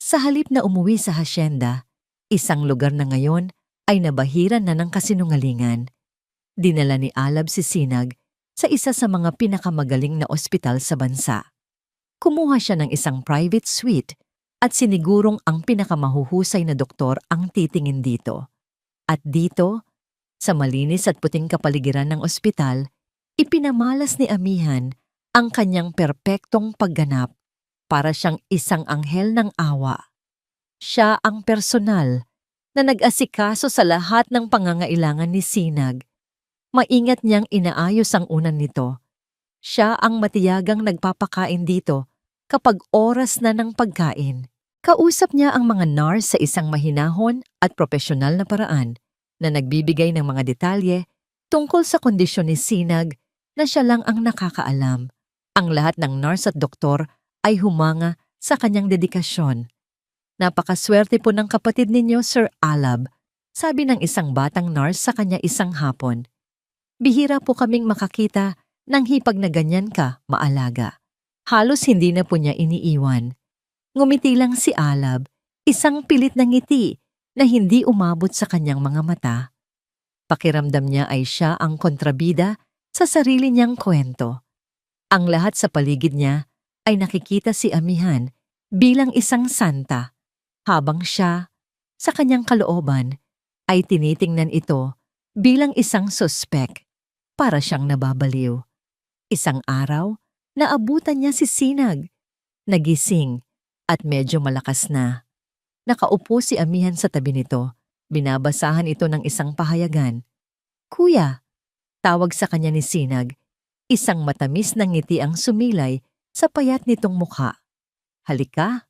Speaker 1: Sa halip na umuwi sa hasyenda, isang lugar na ngayon ay nabahiran na ng kasinungalingan. Dinala ni Alab si Sinag sa isa sa mga pinakamagaling na ospital sa bansa. Kumuha siya ng isang private suite at sinigurong ang pinakamahuhusay na doktor ang titingin dito. At dito, sa malinis at puting kapaligiran ng ospital, ipinamalas ni Amihan ang kanyang perpektong pagganap para siyang isang anghel ng awa. Siya ang personal na nag-asikaso sa lahat ng pangangailangan ni Sinag. Maingat niyang inaayos ang unan nito. Siya ang matiyagang nagpapakain dito kapag oras na ng pagkain. Kausap niya ang mga nurse sa isang mahinahon at propesyonal na paraan na nagbibigay ng mga detalye tungkol sa kondisyon ni Sinag na siya lang ang nakakaalam. Ang lahat ng nurse at doktor ay humanga sa kanyang dedikasyon. Napakaswerte po ng kapatid ninyo, Sir Alab, sabi ng isang batang nurse sa kanya isang hapon. Bihira po kaming makakita ng hipag na ganyan ka, maalaga. Halos hindi na po niya iniiwan. Ngumiti lang si Alab, isang pilit na ngiti na hindi umabot sa kanyang mga mata. Pakiramdam niya ay siya ang kontrabida sa sarili niyang kwento. Ang lahat sa paligid niya ay nakikita si Amihan bilang isang santa, habang siya, sa kanyang kalooban, ay tinitingnan ito bilang isang suspek, para siyang nababaliw. Isang araw, naabutan niya si Sinag, nagising at medyo malakas na. Nakaupo si Amihan sa tabi nito, binabasahan ito ng isang pahayagan. "Kuya," tawag sa kanya ni Sinag, isang matamis na ngiti ang sumilay sa payat nitong mukha. "Halika."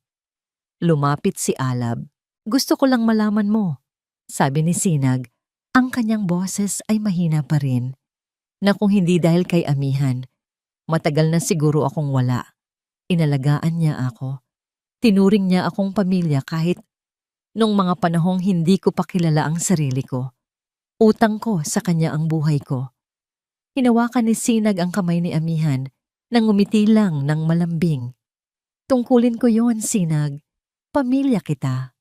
Speaker 1: Lumapit si Alab. "Gusto ko lang malaman mo," sabi ni Sinag. Ang kanyang boses ay mahina pa rin, na kung hindi dahil kay Amihan, matagal na siguro akong wala. Inalagaan niya ako. Tinuring niya akong pamilya kahit nung mga panahong hindi ko pa kilala ang sarili ko. Utang ko sa kanya ang buhay ko. Hinawakan ni Sinag ang kamay ni Amihan nang ngumiti lang ng malambing. "Tungkulin ko yon, Sinag. Pamilya kita."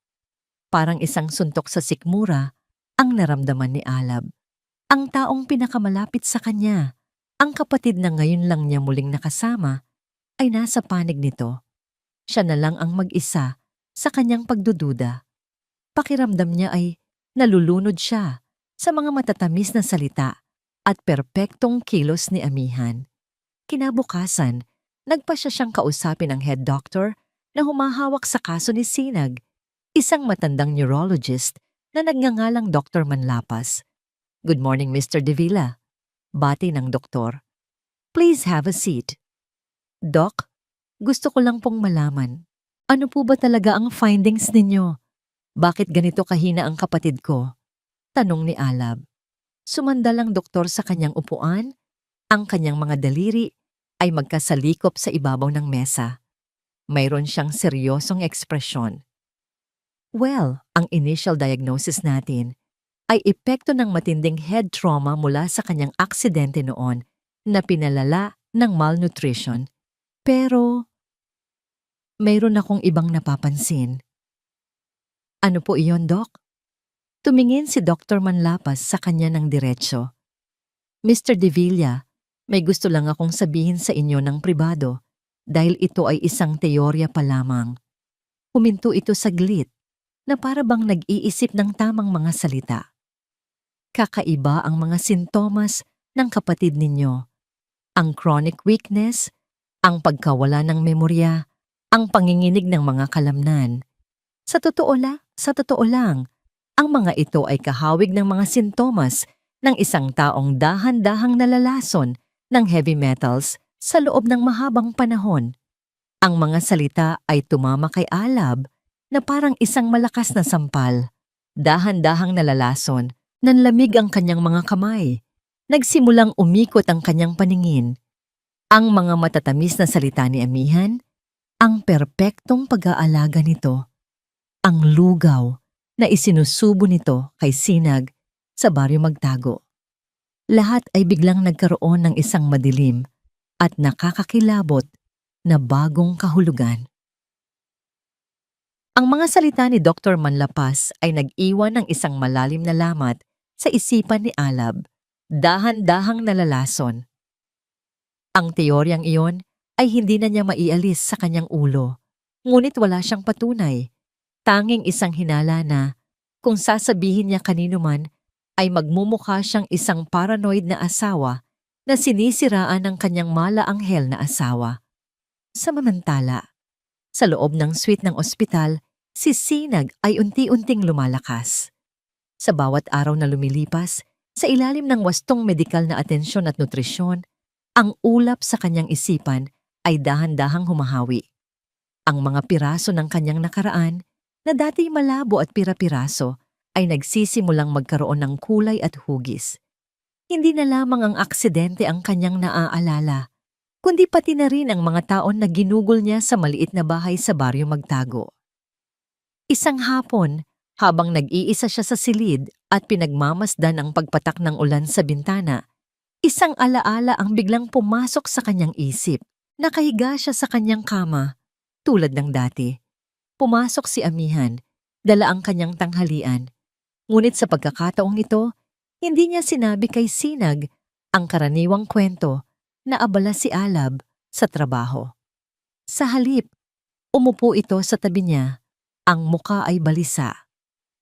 Speaker 1: Parang isang suntok sa sikmura ang naramdaman ni Alab. Ang taong pinakamalapit sa kanya, ang kapatid na ngayon lang niya muling nakasama, ay nasa panig nito. Siya na lang ang mag-isa sa kanyang pagdududa. Pakiramdam niya ay nalulunod siya sa mga matatamis na salita at perpektong kilos ni Amihan. Kinabukasan, nagpasya siyang kausapin ang head doctor na humahawak sa kaso ni Sinag, isang matandang neurologist na nagngangalang Dr. Manlapas. "Good morning, Mr. De Villa," bati ng doktor. "Please have a seat." "Doc, gusto ko lang pong malaman, ano po ba talaga ang findings ninyo? Bakit ganito kahina ang kapatid ko?" tanong ni Alab. Sumandal ang doktor sa kanyang upuan, ang kanyang mga daliri ay magkasalikop sa ibabaw ng mesa. Mayroon siyang seryosong ekspresyon. "Well, ang initial diagnosis natin ay epekto ng matinding head trauma mula sa kanyang aksidente noon na pinalala ng malnutrition. Pero mayroon akong ibang napapansin." "Ano po iyon, Doc?" Tumingin si Dr. Manlapas sa kanya ng diretso. "Mr. De Villa, may gusto lang akong sabihin sa inyo ng pribado dahil ito ay isang teorya pa lamang." Huminto ito saglit na para bang nag-iisip ng tamang mga salita. Kakaiba ang mga sintomas ng kapatid ninyo. Ang chronic weakness, ang pagkawala ng memorya, ang panginginig ng mga kalamnan. Sa totoo lang, ang mga ito ay kahawig ng mga sintomas ng isang taong dahan-dahang nalalason ng heavy metals sa loob ng mahabang panahon. Ang mga salita ay tumama kay Alab na parang isang malakas na sampal. Dahan-dahang nalalason, nanlamig ang kanyang mga kamay. Nagsimulang umikot ang kanyang paningin. Ang mga matatamis na salita ni Amihan, ang perpektong pag-aalaga nito, ang lugaw na isinusubo nito kay Sinag sa Baryo Magtago. Lahat ay biglang nagkaroon ng isang madilim at nakakakilabot na bagong kahulugan. Ang mga salita ni Dr. Manlapas ay nag-iwan ng isang malalim na lamat sa isipan ni Alab, dahan-dahang nalalason. Ang teoryang iyon ay hindi na niya maialis sa kanyang ulo, ngunit wala siyang patunay. Tanging isang hinala na, kung sasabihin niya kanino man, ay magmumukha siyang isang paranoid na asawa na sinisiraan ng kanyang malaanghel na asawa. Samantala, sa loob ng suite ng ospital, si Sinag ay unti-unting lumalakas. Sa bawat araw na lumilipas, sa ilalim ng wastong medikal na atensyon at nutrisyon, ang ulap sa kanyang isipan ay dahan-dahang humahawi. Ang mga piraso ng kanyang nakaraan, na dati malabo at pira-piraso, ay nagsisimulang magkaroon ng kulay at hugis. Hindi na lamang ang aksidente ang kanyang naaalala, kundi pati na rin ang mga taon na ginugol niya sa maliit na bahay sa Baryo Magtago. Isang hapon, habang nag-iisa siya sa silid at pinagmamasdan ang pagpatak ng ulan sa bintana, isang alaala ang biglang pumasok sa kanyang isip. Nakahiga siya sa kanyang kama, tulad ng dati. Pumasok si amihan, dala ang kanyang tanghalian. Ngunit sa pagkakataong ito, hindi niya sinabi kay Sinag ang karaniwang kwento na abala si Alab sa trabaho. Sa halip, umupo ito sa tabi niya, ang muka ay balisa.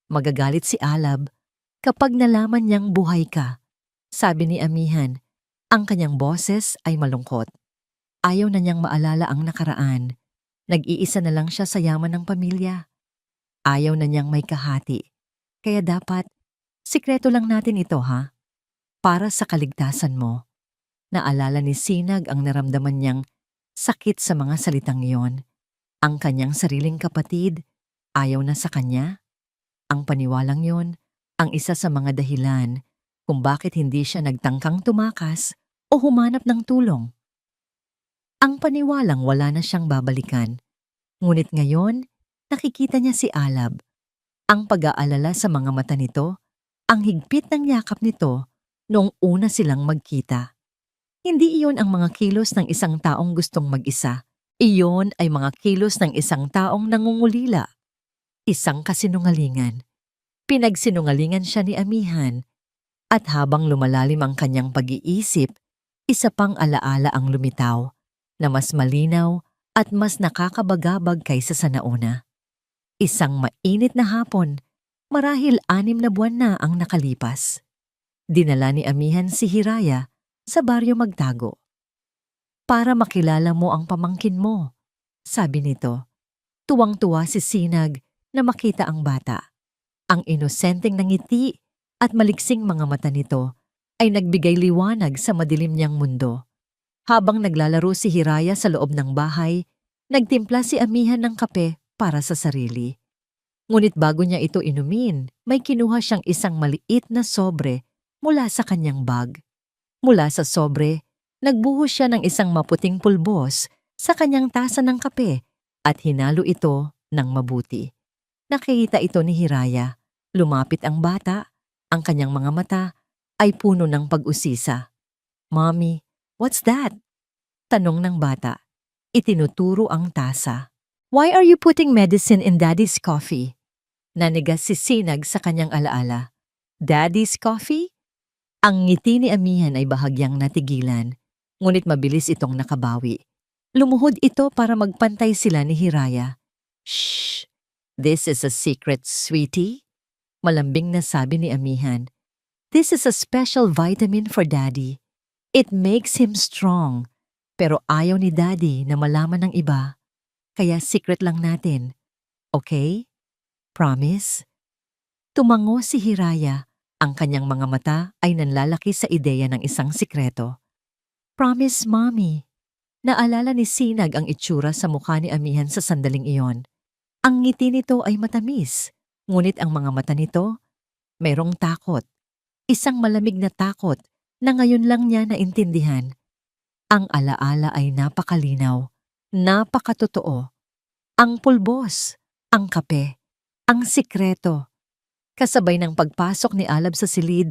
Speaker 1: Magagalit si Alab kapag nalaman niyang buhay ka. Sabi ni amihan, ang kanyang boses ay malungkot. Ayaw na niyang maalala ang nakaraan. Nag-iisa na lang siya sa yaman ng pamilya. Ayaw na niyang may kahati. Kaya dapat, sikreto lang natin ito ha? Para sa kaligtasan mo. Naalala ni Sinag ang naramdaman niyang sakit sa mga salitang iyon. Ang kanyang sariling kapatid, ayaw na sa kanya. Ang paniwalang yon, ang isa sa mga dahilan kung bakit hindi siya nagtangkang tumakas o humanap ng tulong. Ang paniwalang wala na siyang babalikan. Ngunit ngayon, nakikita niya si Alab. Ang pag-aalala sa mga mata nito, ang higpit ng yakap nito noong una silang magkita. Hindi iyon ang mga kilos ng isang taong gustong mag-isa. Iyon ay mga kilos ng isang taong nangungulila. Isang kasinungalingan. Pinagsinungalingan siya ni amihan. At habang lumalalim ang kanyang pag-iisip, isa pang alaala ang lumitaw na mas malinaw at mas nakakabagabag kaysa sa nauna. Isang mainit na hapon, marahil 6 na buwan na ang nakalipas. Dinala ni amihan si Hiraya sa baryo magtago. Para makilala mo ang pamangkin mo, sabi nito. Tuwang-tuwa si Sinag na makita ang bata. Ang inosenteng nangiti at maliksing mga mata nito ay nagbigay liwanag sa madilim niyang mundo. Habang naglalaro si Hiraya sa loob ng bahay, nagtimpla si amihan ng kape para sa sarili. Ngunit bago niya ito inumin, may kinuha siyang isang maliit na sobre mula sa kanyang bag. Mula sa sobre, nagbuhos siya ng isang maputing pulbos sa kanyang tasa ng kape at hinalo ito ng mabuti. Nakita ito ni Hiraya. Lumapit ang bata, ang kanyang mga mata ay puno ng pag-usisa. "Mommy, what's that?" Tanong ng bata. Itinuturo ang tasa. "Why are you putting medicine in Daddy's coffee?" Nanigas si Sinag sa kanyang alaala. "Daddy's coffee?" Ang ngiti ni amihan ay bahagyang natigilan, ngunit mabilis itong nakabawi. Lumuhod ito para magpantay sila ni Hiraya. "Shh! This is a secret, sweetie," malambing na sabi ni amihan. "This is a special vitamin for Daddy. It makes him strong. Pero ayaw ni Daddy na malaman ng iba. Kaya secret lang natin. Okay? Promise?" Tumango si Hiraya. Ang kanyang mga mata ay nanlalaki sa ideya ng isang sikreto. "Promise, Mommy." Naalala ni Sinag ang itsura sa mukha ni amihan sa sandaling iyon. Ang ngiti nito ay matamis, ngunit ang mga mata nito, mayroong takot. Isang malamig na takot na ngayon lang niya naintindihan. Ang alaala ay napakalinaw, napakatotoo. Ang pulbos, ang kape, ang sikreto. Kasabay ng pagpasok ni Alab sa silid,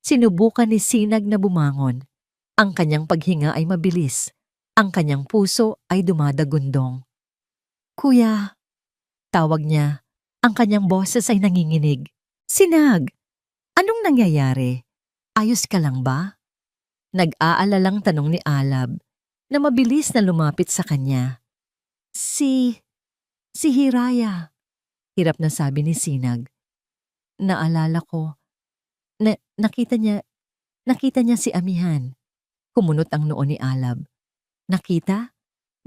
Speaker 1: sinubukan ni Sinag na bumangon. Ang kanyang paghinga ay mabilis. Ang kanyang puso ay dumadagundong. "Kuya," tawag niya. Ang kanyang boses ay nanginginig. "Sinag, anong nangyayari? Ayos ka lang ba?" Nag-aalalang tanong ni Alab na mabilis na lumapit sa kanya. Si Hiraya," hirap na sabi ni Sinag. "Naalala ko. Nakita niya si amihan." Kumunot ang noo ni Alab. "Nakita?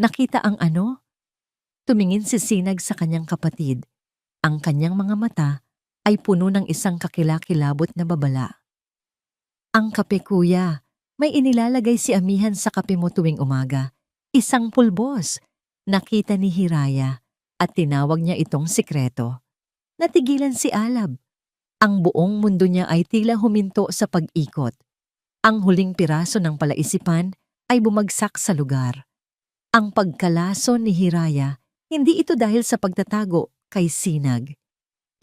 Speaker 1: Nakita ang ano?" Tumingin si Sinag sa kanyang kapatid. Ang kanyang mga mata ay puno ng isang kakilakilabot na babala. "Ang kape, kuya. May inilalagay si amihan sa kape mo tuwing umaga. Isang pulbos." Nakita ni Hiraya at tinawag niya itong sikreto. Natigilan si Alab. Ang buong mundo niya ay tila huminto sa pag-ikot. Ang huling piraso ng palaisipan ay bumagsak sa lugar. Ang pagkalason ni Hiraya, hindi ito dahil sa pagtatago, kay Sinag.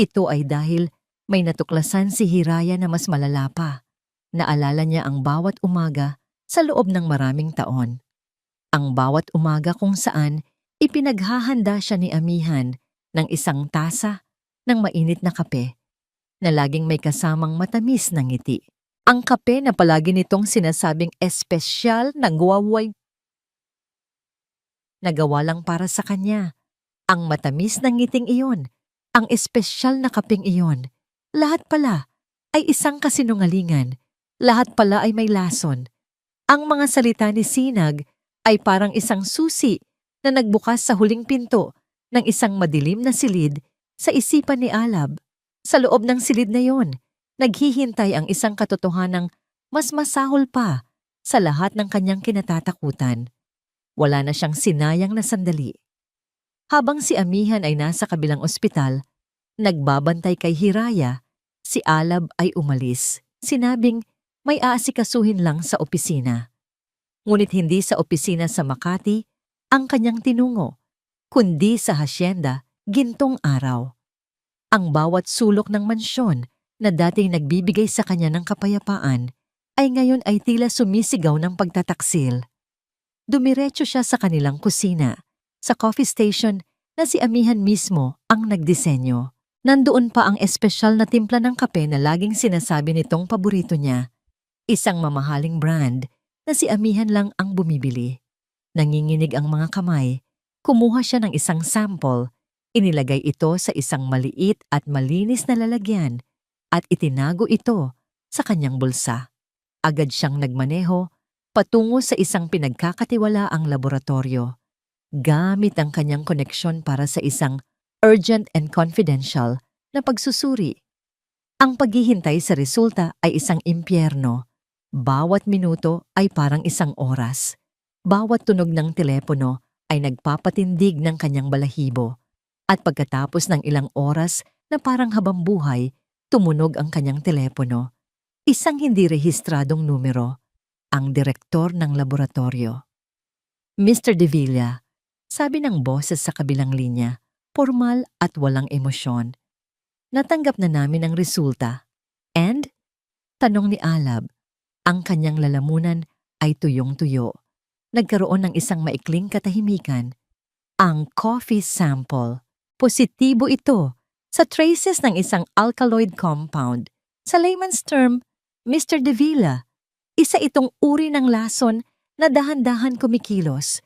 Speaker 1: Ito ay dahil may natuklasan si Hiraya na mas malala pa. Naalala niya ang bawat umaga sa loob ng maraming taon. Ang bawat umaga kung saan ipinaghahanda siya ni Amihan ng isang tasa ng mainit na kape na laging may kasamang matamis na ngiti. Ang kape na palagi nitong sinasabing espesyal na nagawa lang para sa kanya. Ang matamis na ngiting iyon, ang espesyal na kapeng iyon, lahat pala ay isang kasinungalingan. Lahat pala ay may lason. Ang mga salita ni Sinag ay parang isang susi na nagbukas sa huling pinto ng isang madilim na silid sa isipan ni Alab. Sa loob ng silid na yon, naghihintay ang isang katotohanang mas masahol pa sa lahat ng kanyang kinatatakutan. Wala na siyang sinayang na sandali. Habang si Amihan ay nasa kabilang ospital, nagbabantay kay Hiraya, si Alab ay umalis. Sinabing may aasikasuhin lang sa opisina. Ngunit hindi sa opisina sa Makati ang kanyang tinungo, kundi sa hasyenda gintong araw. Ang bawat sulok ng mansyon na dating nagbibigay sa kanya ng kapayapaan ay ngayon ay tila sumisigaw ng pagtataksil. Dumiretso siya sa kanilang kusina, sa coffee station na si Amihan mismo ang nagdisenyo. Nandoon pa ang espesyal na timpla ng kape na laging sinasabi nitong paborito niya. Isang mamahaling brand na si Amihan lang ang bumibili. Nanginginig ang mga kamay. Kumuha siya ng isang sample. Inilagay ito sa isang maliit at malinis na lalagyan at itinago ito sa kanyang bulsa. Agad siyang nagmaneho patungo sa isang pinagkakatiwalaang laboratorio. Gamit ang kanyang koneksyon para sa isang urgent and confidential na pagsusuri. Ang paghihintay sa resulta ay isang impyerno. Bawat minuto ay parang isang oras. Bawat tunog ng telepono ay nagpapatindig ng kanyang balahibo. At pagkatapos ng ilang oras na parang habang buhay, tumunog ang kanyang telepono. Isang hindi rehistradong numero. Ang direktor ng laboratorio. Mr. De Villa, sabi ng boses sa kabilang linya, formal at walang emosyon. Natanggap na namin ang resulta. And? Tanong ni Alab. Ang kanyang lalamunan ay tuyong-tuyo. Nagkaroon ng isang maikling katahimikan. Ang coffee sample. Positibo ito sa traces ng isang alkaloid compound. Sa layman's term, Mr. De Villa, isa itong uri ng lason na dahan-dahan kumikilos.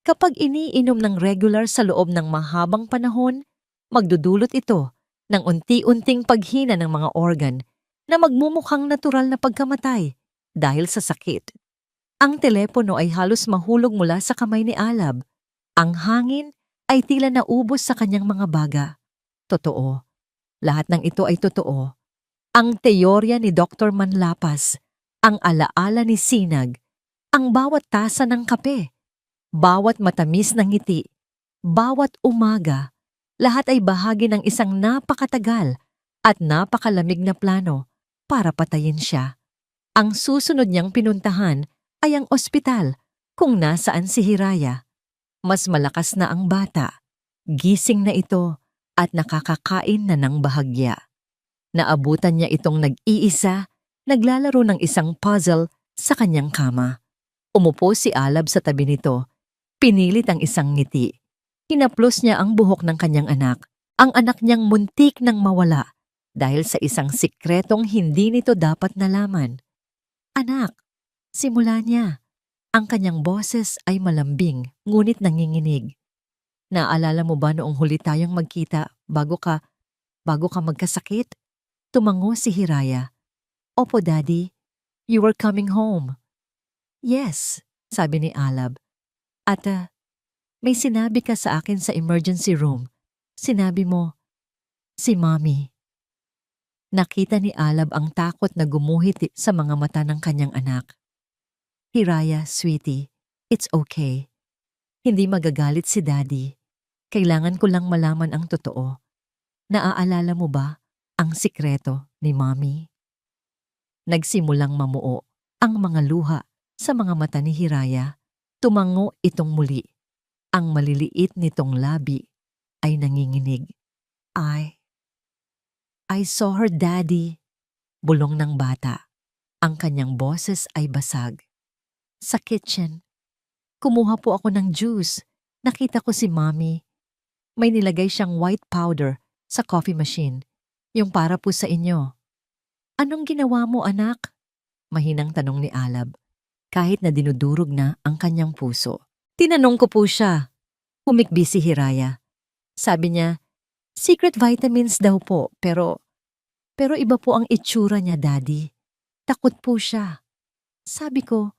Speaker 1: Kapag iniinom ng regular sa loob ng mahabang panahon, magdudulot ito ng unti-unting paghina ng mga organ na magmumukhang natural na pagkamatay dahil sa sakit. Ang telepono ay halos mahulog mula sa kamay ni Alab. Ang hangin ay tila naubos sa kanyang mga baga. Totoo. Lahat ng ito ay totoo. Ang teorya ni Dr. Manlapas, ang alaala ni Sinag, ang bawat tasa ng kape, bawat matamis na ngiti, bawat umaga, lahat ay bahagi ng isang napakatagal at napakalamig na plano para patayin siya. Ang susunod niyang pinuntahan ay ang ospital kung nasaan si Hiraya. Mas malakas na ang bata, gising na ito at nakakakain na ng bahagya. Naabutan niya itong nag-iisa, naglalaro ng isang puzzle sa kanyang kama. Umupo si Alab sa tabi nito. Pinilit ang isang ngiti. Hinaplos niya ang buhok ng kanyang anak. Ang anak niyang muntik nang mawala dahil sa isang sikretong hindi nito dapat nalaman. Anak, simula niya. Ang kanyang boses ay malambing ngunit nanginginig. Naalala mo ba noong huli tayong magkita bago ka magkasakit? Tumango si Hiraya. Opo, Daddy. You were coming home. Yes, sabi ni Alab. At may sinabi ka sa akin sa emergency room. Sinabi mo, si Mommy. Nakita ni Alab ang takot na gumuhit sa mga mata ng kanyang anak. Hiraya, sweetie, it's okay. Hindi magagalit si Daddy. Kailangan ko lang malaman ang totoo. Naaalala mo ba ang sikreto ni Mommy? Nagsimulang mamuo ang mga luha sa mga mata ni Hiraya. Tumango itong muli. Ang maliliit nitong labi ay nanginginig. I saw her daddy. Bulong ng bata. Ang kanyang boses ay basag. Sa kitchen. Kumuha po ako ng juice. Nakita ko si mommy. May nilagay siyang white powder sa coffee machine. Yung para po sa inyo. Anong ginawa mo, anak? Mahinang tanong ni Alab. Kahit na dinudurog na ang kanyang puso. Tinanong ko po siya. Humikbi si Hiraya. Sabi niya, secret vitamins daw po, pero iba po ang itsura niya, Daddy. Takot po siya. Sabi ko,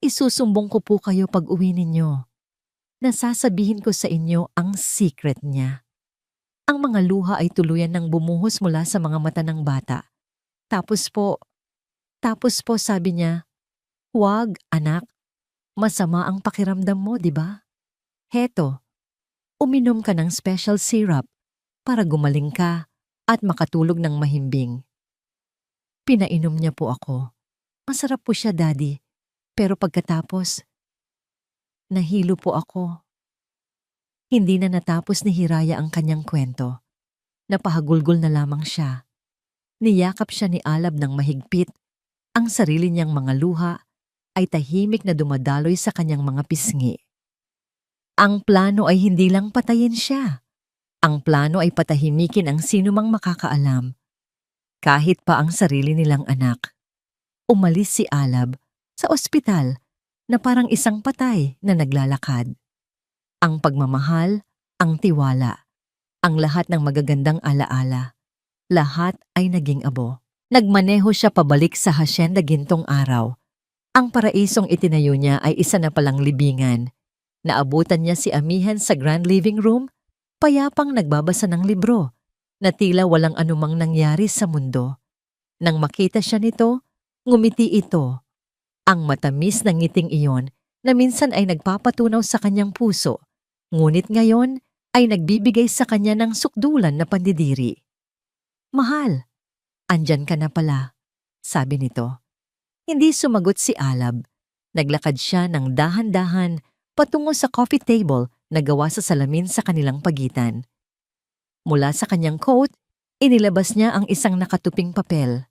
Speaker 1: isusumbong ko po kayo pag uwi ninyo. Nasasabihin ko sa inyo ang secret niya. Ang mga luha ay tuluyan ng bumuhos mula sa mga mata ng bata. Tapos po sabi niya, "Huwag, anak. Masama ang pakiramdam mo, di ba? Heto, uminom ka ng special syrup para gumaling ka at makatulog ng mahimbing." Pinainom niya po ako. Masarap po siya, Daddy. Pero pagkatapos, nahilo po ako. Hindi na natapos ni Hiraya ang kanyang kwento. Napahagulgol na lamang siya. Niyakap siya ni Alab ng mahigpit. Ang sarili niyang mga luha ay tahimik na dumadaloy sa kanyang mga pisngi. Ang plano ay hindi lang patayin siya. Ang plano ay patahimikin ang sinumang makakaalam. Kahit pa ang sarili nilang anak. Umalis si Alab sa ospital na parang isang patay na naglalakad. Ang pagmamahal, ang tiwala, ang lahat ng magagandang alaala, lahat ay naging abo. Nagmaneho siya pabalik sa hasyenda gintong araw. Ang paraisong itinayo niya ay isa na palang libingan. Naabutan niya si Amihan sa grand living room, payapang nagbabasa ng libro, na tila walang anumang nangyari sa mundo. Nang makita siya nito, ngumiti ito. Ang matamis na ngiting iyon na minsan ay nagpapatunaw sa kanyang puso, ngunit ngayon ay nagbibigay sa kanya ng sukdulan na pandidiri. "Mahal, andyan ka na pala," sabi nito. Hindi sumagot si Alab. Naglakad siya ng dahan-dahan patungo sa coffee table na gawa sa salamin sa kanilang pagitan. Mula sa kanyang coat, inilabas niya ang isang nakatuping papel.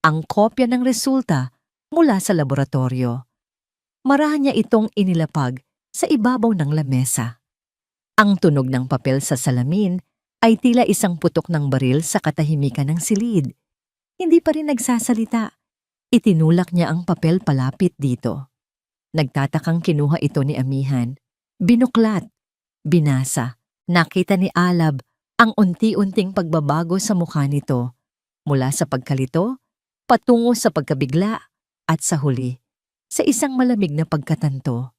Speaker 1: Ang kopya ng resulta mula sa laboratorio. Marahan niya itong inilapag sa ibabaw ng lamesa. Ang tunog ng papel sa salamin ay tila isang putok ng baril sa katahimikan ng silid. Hindi pa rin nagsasalita. Itinulak niya ang papel palapit dito. Nagtatakang kinuha ito ni Amihan. Binuklat. Binasa. Nakita ni Alab ang unti-unting pagbabago sa mukha nito. Mula sa pagkalito, patungo sa pagkabigla, at sa huli, sa isang malamig na pagkatanto.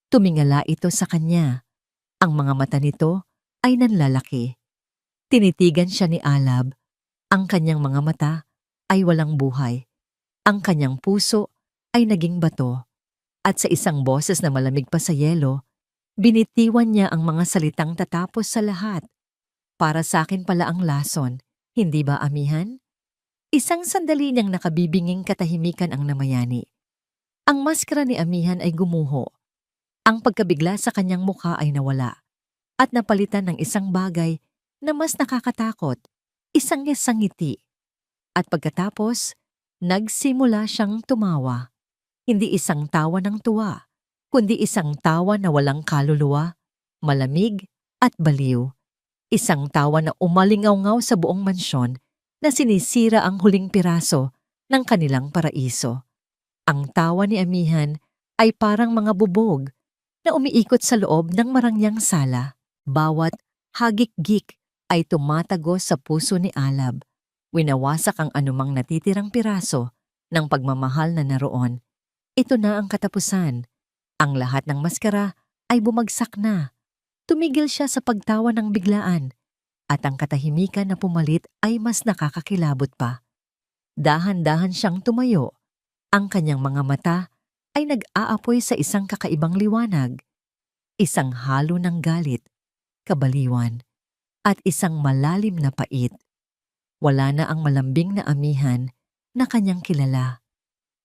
Speaker 1: Tumingala ito sa kanya. Ang mga mata nito ay nanlalaki. Tinitigan siya ni Alab. Ang kanyang mga mata ay walang buhay. Ang kanyang puso ay naging bato. At sa isang boses na malamig pa sa yelo, binitiwan niya ang mga salitang tatapos sa lahat. "Para sa akin pala ang lason, hindi ba, Amihan?" Isang sandali niyang nakabibinging katahimikan ang namayani. Ang maskara ni Amihan ay gumuho. Ang pagkabigla sa kanyang mukha ay nawala. At napalitan ng isang bagay na mas nakakatakot, isang ngiti. At pagkatapos, nagsimula siyang tumawa. Hindi isang tawa ng tuwa, kundi isang tawa na walang kaluluwa, malamig at baliw. Isang tawa na umalingaw-ngaw sa buong mansyon na sinisira ang huling piraso ng kanilang paraiso. Ang tawa ni Amihan ay parang mga bubog na umiikot sa loob ng marangyang sala. Bawat hagik-gik ay tumatago sa puso ni Alab. Winawasak ang anumang natitirang piraso ng pagmamahal na naroon. Ito na ang katapusan. Ang lahat ng maskara ay bumagsak na. Tumigil siya sa pagtawa ng biglaan. At ang katahimikan na pumalit ay mas nakakakilabot pa. Dahan-dahan siyang tumayo. Ang kanyang mga mata ay nag-aapoy sa isang kakaibang liwanag. Isang halo ng galit, kabaliwan, at isang malalim na pait. Wala na ang malambing na Amihan na kanyang kilala.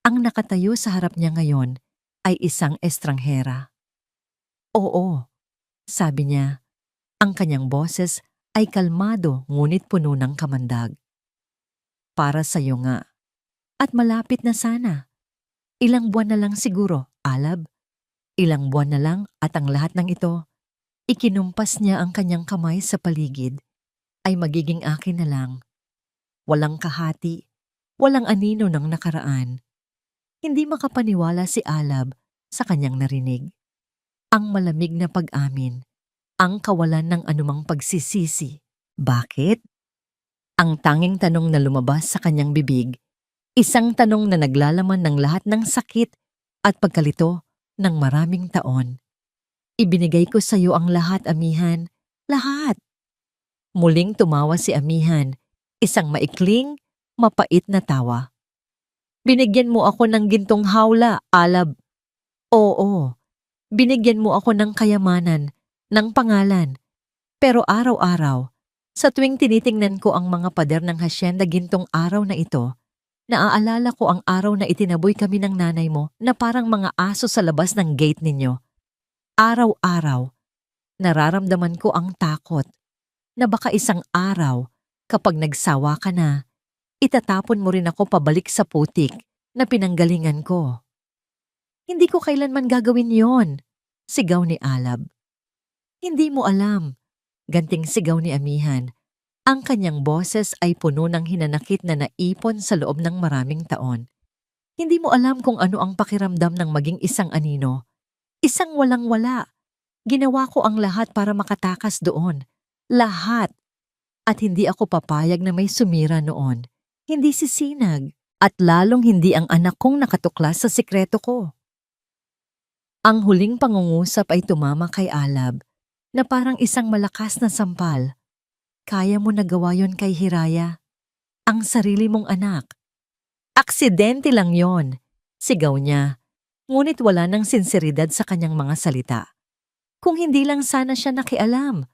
Speaker 1: Ang nakatayo sa harap niya ngayon ay isang estranghera. "Oo," sabi niya. Ang kanyang boses ay kalmado ngunit puno ng kamandag. Para sa'yo nga. At malapit na sana. Ilang buwan na lang siguro, Alab. Ilang buwan na lang at ang lahat ng ito, ikinumpas niya ang kanyang kamay sa paligid, ay magiging akin na lang. Walang kahati, walang anino ng nakaraan. Hindi makapaniwala si Alab sa kanyang narinig. Ang malamig na pag-amin, ang kawalan ng anumang pagsisisi. Bakit? Ang tanging tanong na lumabas sa kanyang bibig, isang tanong na naglalaman ng lahat ng sakit at pagkalito ng maraming taon. Ibinigay ko sa iyo ang lahat, Amihan. Lahat. Muling tumawa si Amihan, isang maikling, mapait na tawa. Binigyan mo ako ng gintong hawla, Alab. Oo, binigyan mo ako ng kayamanan, ng pangalan. Pero araw-araw, sa tuwing tinitingnan ko ang mga pader ng hasyenda gintong araw na ito, naaalala ko ang araw na itinaboy kami ng nanay mo na parang mga aso sa labas ng gate ninyo. Araw-araw, nararamdaman ko ang takot na baka isang araw, kapag nagsawa ka na, itatapon mo rin ako pabalik sa putik na pinanggalingan ko. Hindi ko kailanman gagawin yon, sigaw ni Alab. Hindi mo alam, ganting sigaw ni Amihan. Ang kanyang boses ay puno ng hinanakit na naipon sa loob ng maraming taon. Hindi mo alam kung ano ang pakiramdam ng maging isang anino. Isang walang-wala. Ginawa ko ang lahat para makatakas doon. Lahat. At hindi ako papayag na may sumira noon. Hindi si Sinag. At lalong hindi ang anak kong nakatuklas sa sikreto ko. Ang huling pangungusap ay tumama kay Alab na parang isang malakas na sampal. Kaya mo nagawa yon kay Hiraya, ang sarili mong anak. Aksidente lang yon, sigaw niya. Ngunit wala ng sinseridad sa kanyang mga salita. Kung hindi lang sana siya nakialam,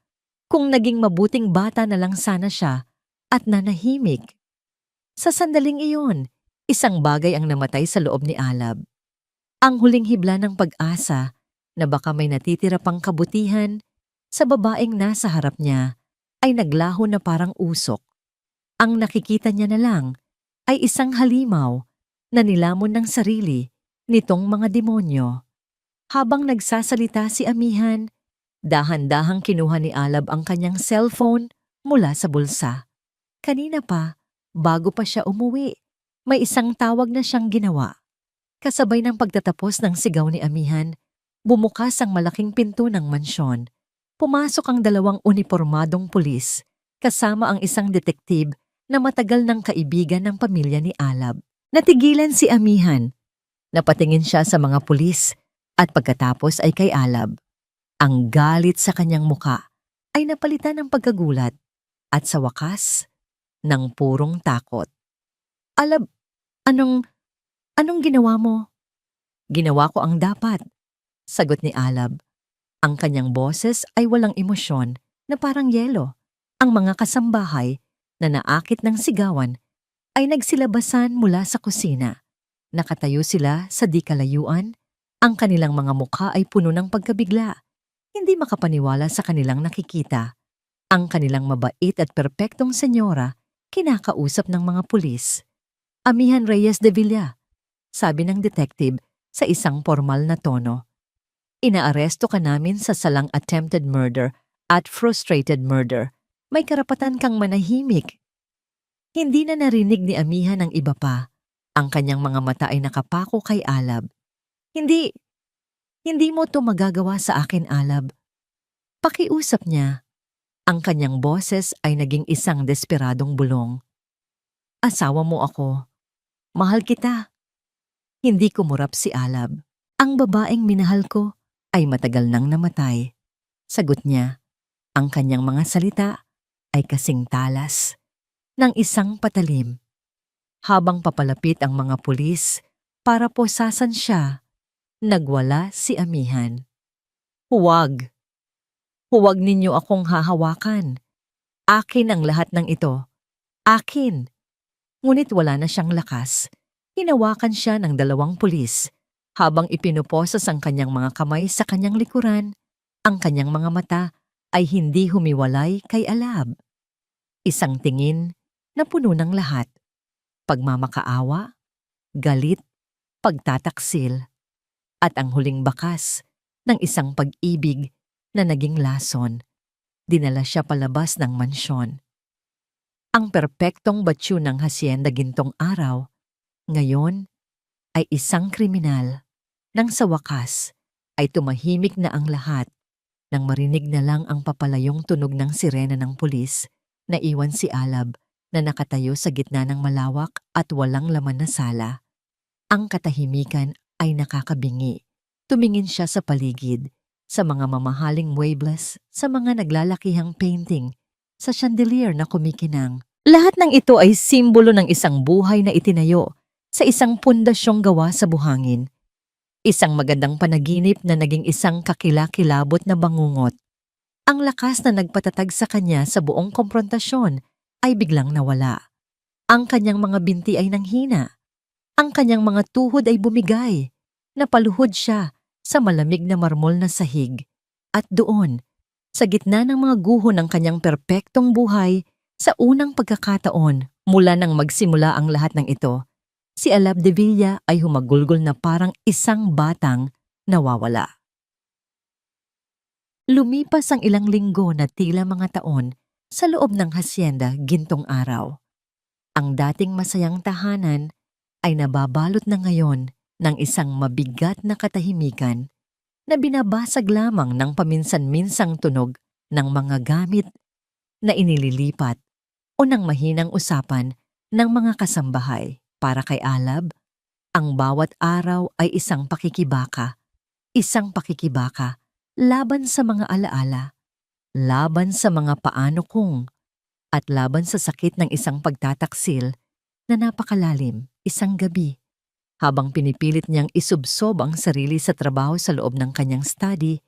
Speaker 1: kung naging mabuting bata na lang sana siya at nanahimik. Sa sandaling iyon, isang bagay ang namatay sa loob ni Alab. Ang huling hibla ng pag-asa na baka may natitira pang kabutihan sa babaeng nasa harap niya ay naglaho na parang usok. Ang nakikita niya na lang ay isang halimaw na nilamon ng sarili nitong mga demonyo. Habang nagsasalita si Amihan, dahan-dahang kinuha ni Alab ang kanyang cellphone mula sa bulsa. Kanina pa, bago pa siya umuwi, may isang tawag na siyang ginawa. Kasabay ng pagtatapos ng sigaw ni Amihan, bumukas ang malaking pinto ng mansyon. Pumasok ang dalawang unipormadong pulis, kasama ang isang detektib na matagal ng kaibigan ng pamilya ni Alab. Natigilan si Amihan. Napatingin siya sa mga pulis at pagkatapos ay kay Alab. Ang galit sa kanyang muka ay napalitan ng pagkagulat at sa wakas, ng purong takot. Alab, anong ginawa mo? Ginawa ko ang dapat, sagot ni Alab. Ang kanyang boses ay walang emosyon na parang yelo. Ang mga kasambahay na naakit ng sigawan ay nagsilabasan mula sa kusina. Nakatayo sila sa di kalayuan. Ang kanilang mga mukha ay puno ng pagkabigla. Hindi makapaniwala sa kanilang nakikita. Ang kanilang mabait at perpektong senyora kinakausap ng mga pulis. Amihan Reyes de Villa, sabi ng detective sa isang formal na tono. Inaaresto ka namin sa salang attempted murder at frustrated murder. May karapatan kang manahimik. Hindi na narinig ni Amihan ang iba pa. Ang kanyang mga mata ay nakapako kay Alab. Hindi mo to magagawa sa akin, Alab. Pakiusap niya. Ang kanyang boses ay naging isang desperadong bulong. Asawa mo ako. Mahal kita. Hindi kumurap si Alab. Ang babaeng minahal ko ay matagal nang namatay. Sagot niya. Ang kanyang mga salita ay kasing talas ng isang patalim. Habang papalapit ang mga pulis para posasan siya, nagwala si Amihan. Huwag. Huwag ninyo akong hahawakan. Akin ang lahat ng ito. Akin. Ngunit wala na siyang lakas. Hinawakan siya ng dalawang pulis. Habang ipinuposas ang kanyang mga kamay sa kanyang likuran, ang kanyang mga mata ay hindi humiwalay kay Alab. Isang tingin na puno ng lahat. Pagmamakaawa, galit, pagtataksil, at ang huling bakas ng isang pag-ibig na naging lason. Dinala siya palabas ng mansyon. Ang perpektong batyo ng hasyenda gintong araw, ngayon ay isang kriminal nang sa wakas ay tumahimik na ang lahat nang marinig na lang ang papalayong tunog ng sirena ng pulis na iwan si Alab na nakatayo sa gitna ng malawak at walang laman na sala. Ang katahimikan ay nakakabingi. Tumingin siya sa paligid, sa mga mamahaling muebles, sa mga naglalakihang painting, sa chandelier na kumikinang. Lahat ng ito ay simbolo ng isang buhay na itinayo sa isang pundasyong gawa sa buhangin. Isang magandang panaginip na naging isang kakilakilabot na bangungot. Ang lakas na nagpatatag sa kanya sa buong komprontasyon ay biglang nawala. Ang kanyang mga binti ay nanghina. Ang kanyang mga tuhod ay bumigay. Napaluhod siya sa malamig na marmol na sahig. At doon, sa gitna ng mga guho ng kanyang perpektong buhay, sa unang pagkakataon mula nang magsimula ang lahat ng ito, si Alab de Villa ay humagulgol na parang isang batang nawawala. Lumipas ang ilang linggo na tila mga taon sa loob ng hasyenda gintong araw. Ang dating masayang tahanan ay nababalot na ngayon ng isang mabigat na katahimikan na binabasag lamang ng paminsan-minsang tunog ng mga gamit na inililipat o ng mahinang usapan ng mga kasambahay. Para kay Alab, ang bawat araw ay isang pakikibaka laban sa mga alaala, laban sa mga paano kung, at laban sa sakit ng isang pagtataksil na napakalalim isang gabi. Habang pinipilit niyang isubsob ang sarili sa trabaho sa loob ng kanyang study,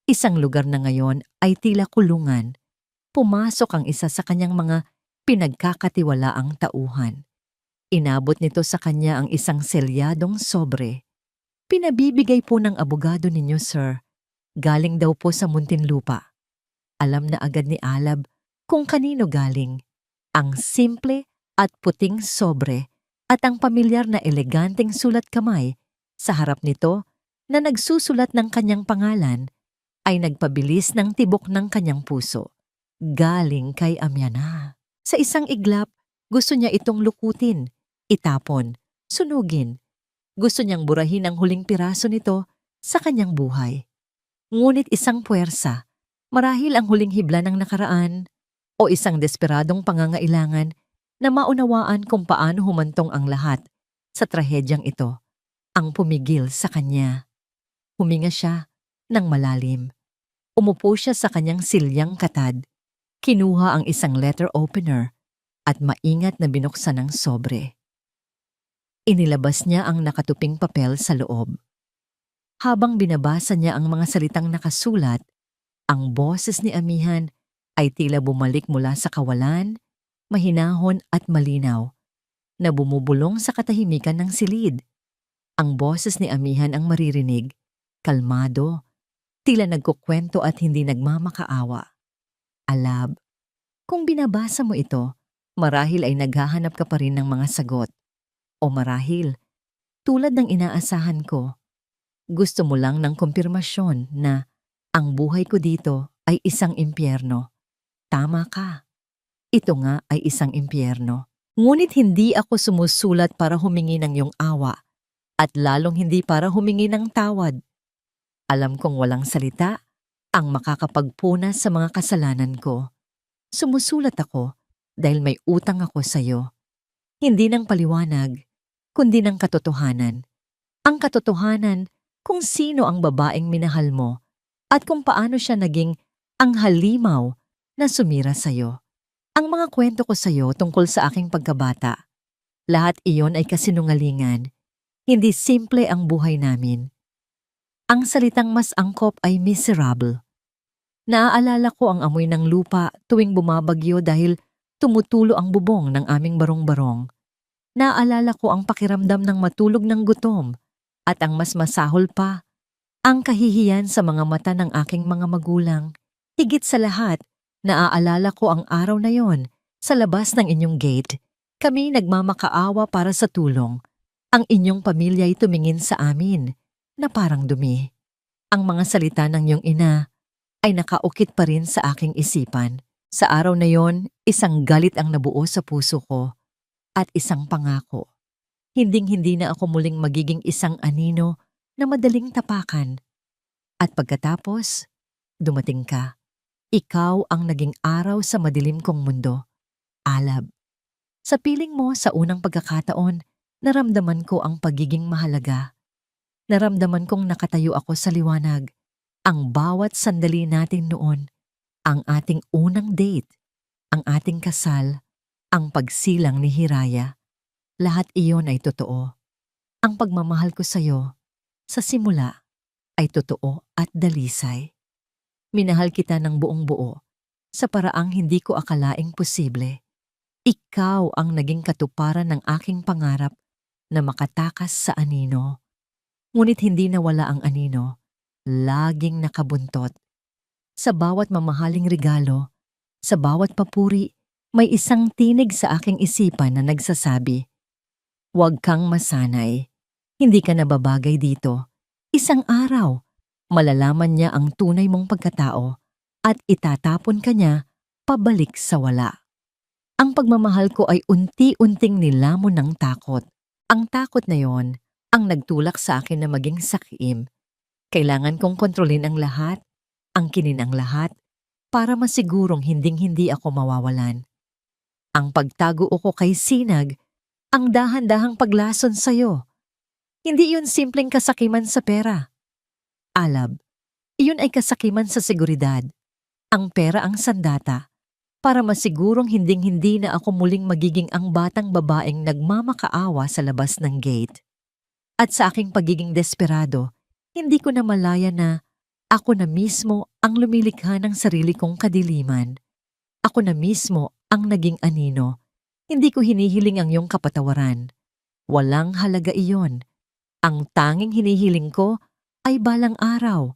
Speaker 1: isang lugar na ngayon ay tila kulungan. Pumasok ang isa sa kanyang mga pinagkakatiwalaang tauhan. Inabot nito sa kanya ang isang selyadong sobre. Pinabibigay po ng abogado ninyo, sir. Galing daw po sa Muntinlupa. Alam na agad ni Alab kung kanino galing. Ang simple at puting sobre at ang pamilyar na eleganteng sulat kamay sa harap nito na nagsusulat ng kanyang pangalan ay nagpabilis ng tibok ng kanyang puso. Galing kay Amiana. Sa isang iglap, gusto niya itong lukutin, itapon, sunugin. Gusto niyang burahin ang huling piraso nito sa kanyang buhay. Ngunit isang puwersa, marahil ang huling hibla ng nakaraan o isang desperadong pangangailangan na maunawaan kung paano humantong ang lahat sa trahedyang ito, ang pumigil sa kanya. Huminga siya ng malalim. Umupo siya sa kanyang silyang katad. Kinuha ang isang letter opener at maingat na binuksan ang sobre. Inilabas niya ang nakatuping papel sa loob. Habang binabasa niya ang mga salitang nakasulat, ang boses ni Amihan ay tila bumalik mula sa kawalan, mahinahon at malinaw, na bumubulong sa katahimikan ng silid. Ang boses ni Amihan ang maririnig, kalmado, tila nagkukwento at hindi nagmamakaawa. Alab, kung binabasa mo ito, marahil ay naghahanap ka pa rin ng mga sagot. O marahil, tulad ng inaasahan ko, gusto mo lang ng kumpirmasyon na ang buhay ko dito ay isang impyerno. Tama ka. Ito nga ay isang impyerno. Ngunit hindi ako sumusulat para humingi ng iyong awa at lalong hindi para humingi ng tawad. Alam kong walang salita ang makakapagpunas sa mga kasalanan ko. Sumusulat ako dahil may utang ako sa iyo. Hindi ng paliwanag, kundi ng katotohanan. Ang katotohanan kung sino ang babaeng minahal mo at kung paano siya naging ang halimaw na sumira sa iyo. Ang mga kwento ko sa iyo tungkol sa aking pagkabata, lahat iyon ay kasinungalingan. Hindi simple ang buhay namin. Ang salitang mas angkop ay miserable. Naaalala ko ang amoy ng lupa tuwing bumabagyo dahil tumutulo ang bubong ng aming barong-barong. Naaalala ko ang pakiramdam ng matulog ng gutom at ang mas masahol pa, ang kahihiyan sa mga mata ng aking mga magulang. Higit sa lahat, naaalala ko ang araw na yon sa labas ng inyong gate. Kami nagmamakaawa para sa tulong. Ang inyong pamilya ay tumingin sa amin na parang dumi. Ang mga salita ng iyong ina ay nakaukit pa rin sa aking isipan. Sa araw na yon, isang galit ang nabuo sa puso ko at isang pangako. Hinding-hindi na ako muling magiging isang anino na madaling tapakan. At pagkatapos, dumating ka. Ikaw ang naging araw sa madilim kong mundo. Alab. Sa piling mo sa unang pagkakataon, naramdaman ko ang pagiging mahalaga. Naramdaman kong nakatayo ako sa liwanag. Ang bawat sandali natin noon, ang ating unang date, ang ating kasal, ang pagsilang ni Hiraya. Lahat iyon ay totoo. Ang pagmamahal ko sa'yo, sa simula, ay totoo at dalisay. Minahal kita ng buong buo, sa paraang hindi ko akalaing posible. Ikaw ang naging katuparan ng aking pangarap na makatakas sa anino. Ngunit hindi nawala ang anino, laging nakabuntot. Sa bawat mamahaling regalo, sa bawat papuri, may isang tinig sa aking isipan na nagsasabi, "Huwag kang masanay. Hindi ka nababagay dito. Isang araw, malalaman niya ang tunay mong pagkatao at itatapon ka niya pabalik sa wala." Ang pagmamahal ko ay unti-unting nilamon ng takot. Ang takot na yon ang nagtulak sa akin na maging sakim. Kailangan kong kontrolin ang lahat, angkinin ang lahat, para masigurong hinding-hindi ako mawawalan. Ang pagtago ko kay Sinag, ang dahan-dahang paglason sa'yo. Hindi yun simpleng kasakiman sa pera. Alab, iyon ay kasakiman sa seguridad. Ang pera ang sandata, para masigurong hinding-hindi na ako muling magiging ang batang babaeng nagmamakaawa sa labas ng gate. At sa aking pagiging desperado, hindi ko na malaya na ako na mismo ang lumilikha ng sarili kong kadiliman. Ako na mismo ang naging anino. Hindi ko hinihiling ang iyong kapatawaran. Walang halaga iyon. Ang tanging hinihiling ko ay balang araw.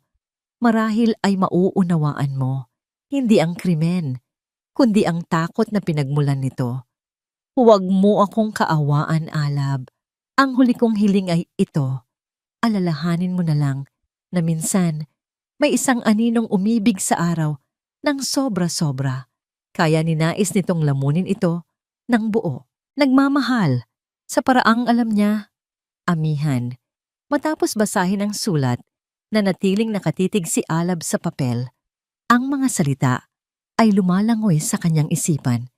Speaker 1: Marahil ay mauunawaan mo, hindi ang krimen, kundi ang takot na pinagmulan nito. Huwag mo akong kaawaan, Alab. Ang huli kong hiling ay ito. Alalahanin mo na lang na minsan may isang aninong umibig sa araw ng sobra-sobra. Kaya ninais nitong lamunin ito ng buo. Nagmamahal sa paraang alam niya. Amihan. Matapos basahin ang sulat, natiling nakatitig si Alab sa papel. Ang mga salita ay lumalangoy sa kanyang isipan.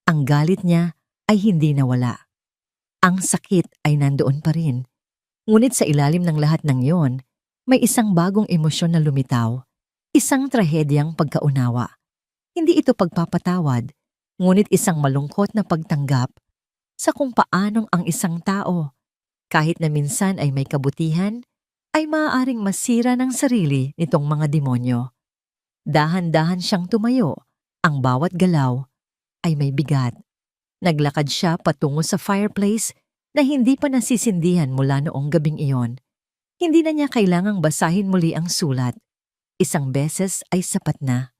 Speaker 1: Ang galit niya ay hindi nawala. Ang sakit ay nandoon pa rin. Ngunit sa ilalim ng lahat ng yon, may isang bagong emosyon na lumitaw. Isang trahedyang pagkaunawa. Hindi ito pagpapatawad, ngunit isang malungkot na pagtanggap sa kung paanong ang isang tao, kahit na minsan ay may kabutihan, ay maaaring masira ng sarili nitong mga demonyo. Dahan-dahan siyang tumayo, ang bawat galaw ay may bigat. Naglakad siya patungo sa fireplace na hindi pa nasisindihan mula noong gabing iyon. Hindi na niya kailangang basahin muli ang sulat. Isang beses ay sapat na.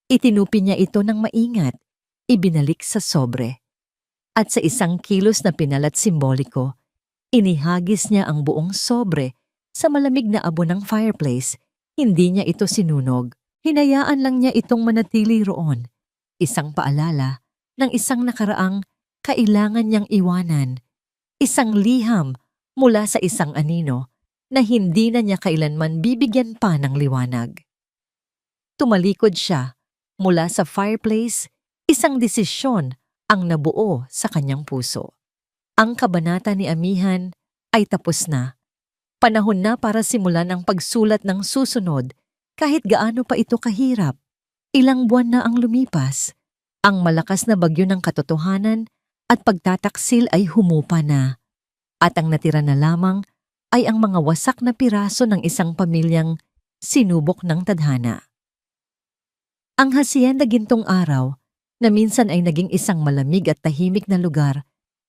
Speaker 1: Itinupi niya ito ng maingat, ibinalik sa sobre. At sa isang kilos na pinalat simboliko, inihagis niya ang buong sobre sa malamig na abo ng fireplace. Hindi niya ito sinunog. Hinayaan lang niya itong manatili roon. Isang paalala ng isang nakaraang kailangan niyang iwanan. Isang liham mula sa isang anino na hindi na niya kailanman bibigyan pa ng liwanag. Tumalikod siya mula sa fireplace, isang desisyon ang nabuo sa kanyang puso. Ang kabanata ni Amihan ay tapos na. Panahon na para simulan ang pagsulat ng susunod kahit gaano pa ito kahirap. Ilang buwan na ang lumipas. Ang malakas na bagyo ng katotohanan at pagtataksil ay humupa na. At ang natira na lamang ay ang mga wasak na piraso ng isang pamilyang sinubok ng tadhana. Ang hacienda gintong araw, na minsan ay naging isang malamig at tahimik na lugar,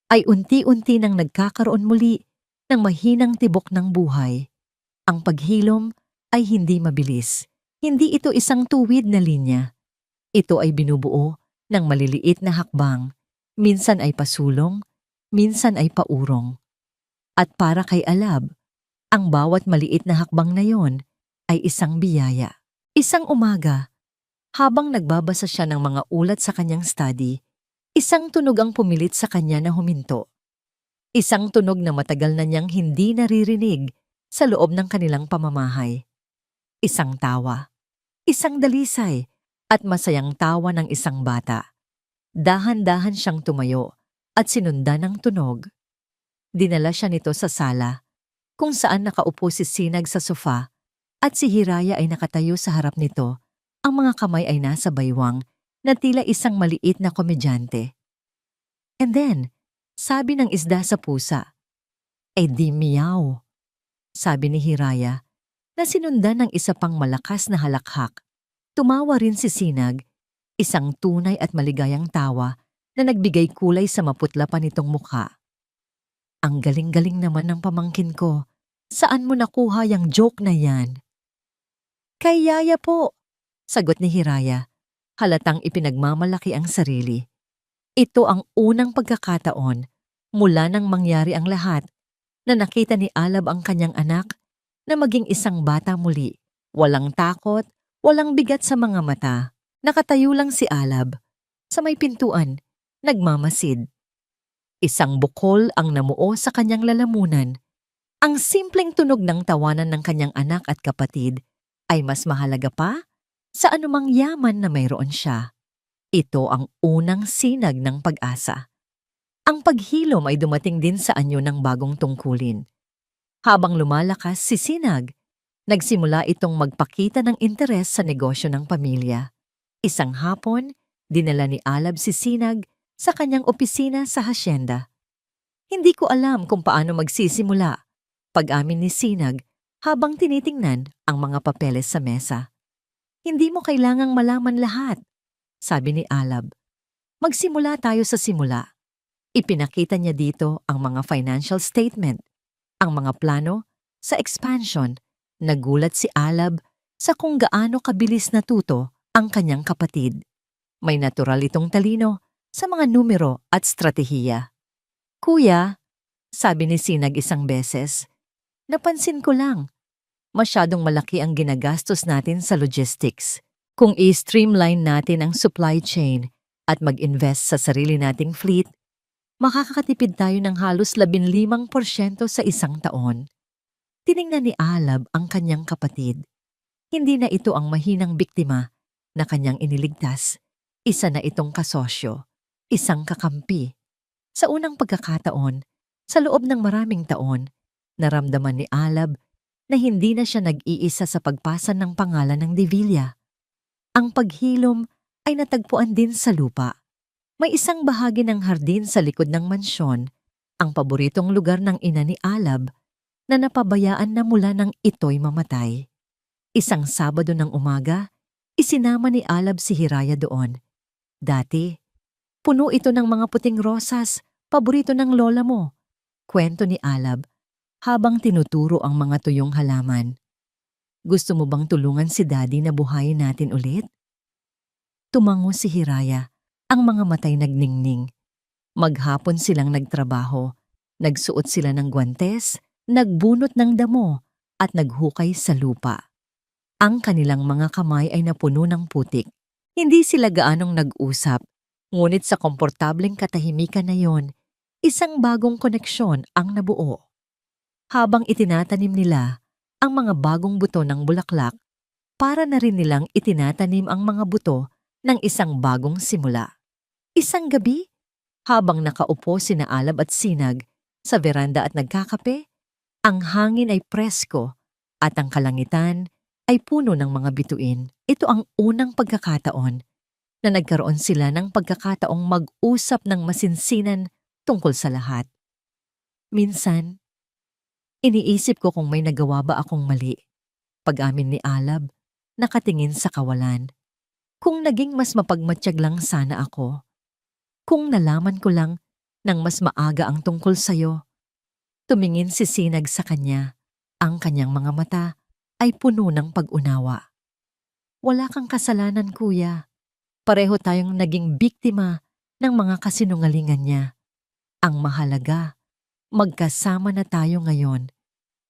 Speaker 1: ay unti-unti nang nagkakaroon muli ng mahinang tibok ng buhay. Ang paghilom ay hindi mabilis, Hindi ito isang tuwid na linya. Ito ay binubuo ng maliliit na hakbang, minsan ay pasulong, minsan ay paurong. At para kay Alab, ang bawat maliit na hakbang na yon ay isang biyaya. Isang umaga, habang nagbabasa siya ng mga ulat sa kanyang study, isang tunog ang pumilit sa kanya na huminto. Isang tunog na matagal na niyang hindi naririnig sa loob ng kanilang pamamahay. Isang tawa, isang dalisay, at masayang tawa ng isang bata. Dahan-dahan siyang tumayo at sinundan ng tunog. Dinala siya nito sa sala, kung saan nakaupo si Sinag sa sofa at si Hiraya ay nakatayo sa harap nito. Ang mga kamay ay nasa baywang na tila isang maliit na komedyante. And then, sabi ng isda sa pusa, "Eh di meow," sabi ni Hiraya, na sinundan ng isa pang malakas na halakhak. Tumawa rin si Sinag, isang tunay at maligayang tawa na nagbigay kulay sa maputla pa nitong mukha. "Ang galing-galing naman ng pamangkin ko. Saan mo nakuha yung joke na yan?" "Kay Yaya po," sagot ni Hiraya, halatang ipinagmamalaki ang sarili. Ito ang unang pagkakataon mula nang mangyari ang lahat na nakita ni Alab ang kanyang anak na maging isang bata muli. Walang takot, walang bigat sa mga mata. Nakatayo lang si Alab sa may pintuan, nagmamasid. Isang bukol ang namuo sa kanyang lalamunan. Ang simpleng tunog ng tawanan ng kanyang anak at kapatid ay mas mahalaga pa sa anumang yaman na mayroon siya. Ito ang unang sinag ng pag-asa. Ang paghilom ay dumating din sa anyo ng bagong tungkulin. Habang lumalakas si Sinag, nagsimula itong magpakita ng interes sa negosyo ng pamilya. Isang hapon, dinala ni Alab si Sinag sa kanyang opisina sa hasyenda. "Hindi ko alam kung paano magsisimula," pag-amin ni Sinag habang tinitingnan ang mga papeles sa mesa. "Hindi mo kailangang malaman lahat," sabi ni Alab. "Magsimula tayo sa simula." Ipinakita niya dito ang mga financial statement, ang mga plano sa expansion. Nagulat si Alab sa kung gaano kabilis natuto ang kanyang kapatid. May natural itong talino sa mga numero at stratehiya. "Kuya," sabi ni Sinag isang beses, "napansin ko lang, masyadong malaki ang ginagastos natin sa logistics. Kung i-streamline natin ang supply chain at mag-invest sa sarili nating fleet, makakatipid tayo ng halos 15% sa isang taon." Tiningnan ni Alab ang kanyang kapatid. Hindi na ito ang mahinang biktima na kanyang iniligtas. Isa na itong kasosyo, isang kakampi. Sa unang pagkakataon, sa loob ng maraming taon, naramdaman ni Alab na hindi na siya nag-iisa sa pagpasa ng pangalan ng Devilla. Ang paghilom ay natagpuan din sa lupa. May isang bahagi ng hardin sa likod ng mansyon, ang paboritong lugar ng ina ni Alab, na napabayaan na mula nang ito'y mamatay. Isang Sabado ng umaga, isinama ni Alab si Hiraya doon. "Dati, puno ito ng mga puting rosas, paborito ng lola mo," kwento ni Alab habang tinuturo ang mga tuyong halaman. "Gusto mo bang tulungan si Daddy na buhayin natin ulit?" Tumango si Hiraya, ang mga matay nagningning. Maghapon silang nagtrabaho, nagsuot sila ng guwantes, nagbunot ng damo at naghukay sa lupa. Ang kanilang mga kamay ay napuno ng putik. Hindi sila gaanong nag-usap, ngunit sa komportableng katahimikan na yon, isang bagong koneksyon ang nabuo. Habang itinatanim nila ang mga bagong buto ng bulaklak, para na rin nilang itinatanim ang mga buto ng isang bagong simula. Isang gabi, habang nakaupo sina Alab at Sinag sa veranda at nagkakape, ang hangin ay presko at ang kalangitan ay puno ng mga bituin. Ito ang unang pagkakataon na nagkaroon sila ng pagkakataong mag-usap ng masinsinan tungkol sa lahat. "Minsan, iniisip ko kung may nagawa ba akong mali," pag-amin ni Alab, nakatingin sa kawalan. "Kung naging mas mapagmatsyag lang sana ako. Kung nalaman ko lang nang mas maaga ang tungkol sa'yo." Tumingin si Sinag sa kanya. Ang kanyang mga mata ay puno ng pag-unawa. Wala kang kasalanan, kuya. Pareho tayong naging biktima ng mga kasinungalingan niya. Ang mahalaga, magkasama na tayo ngayon.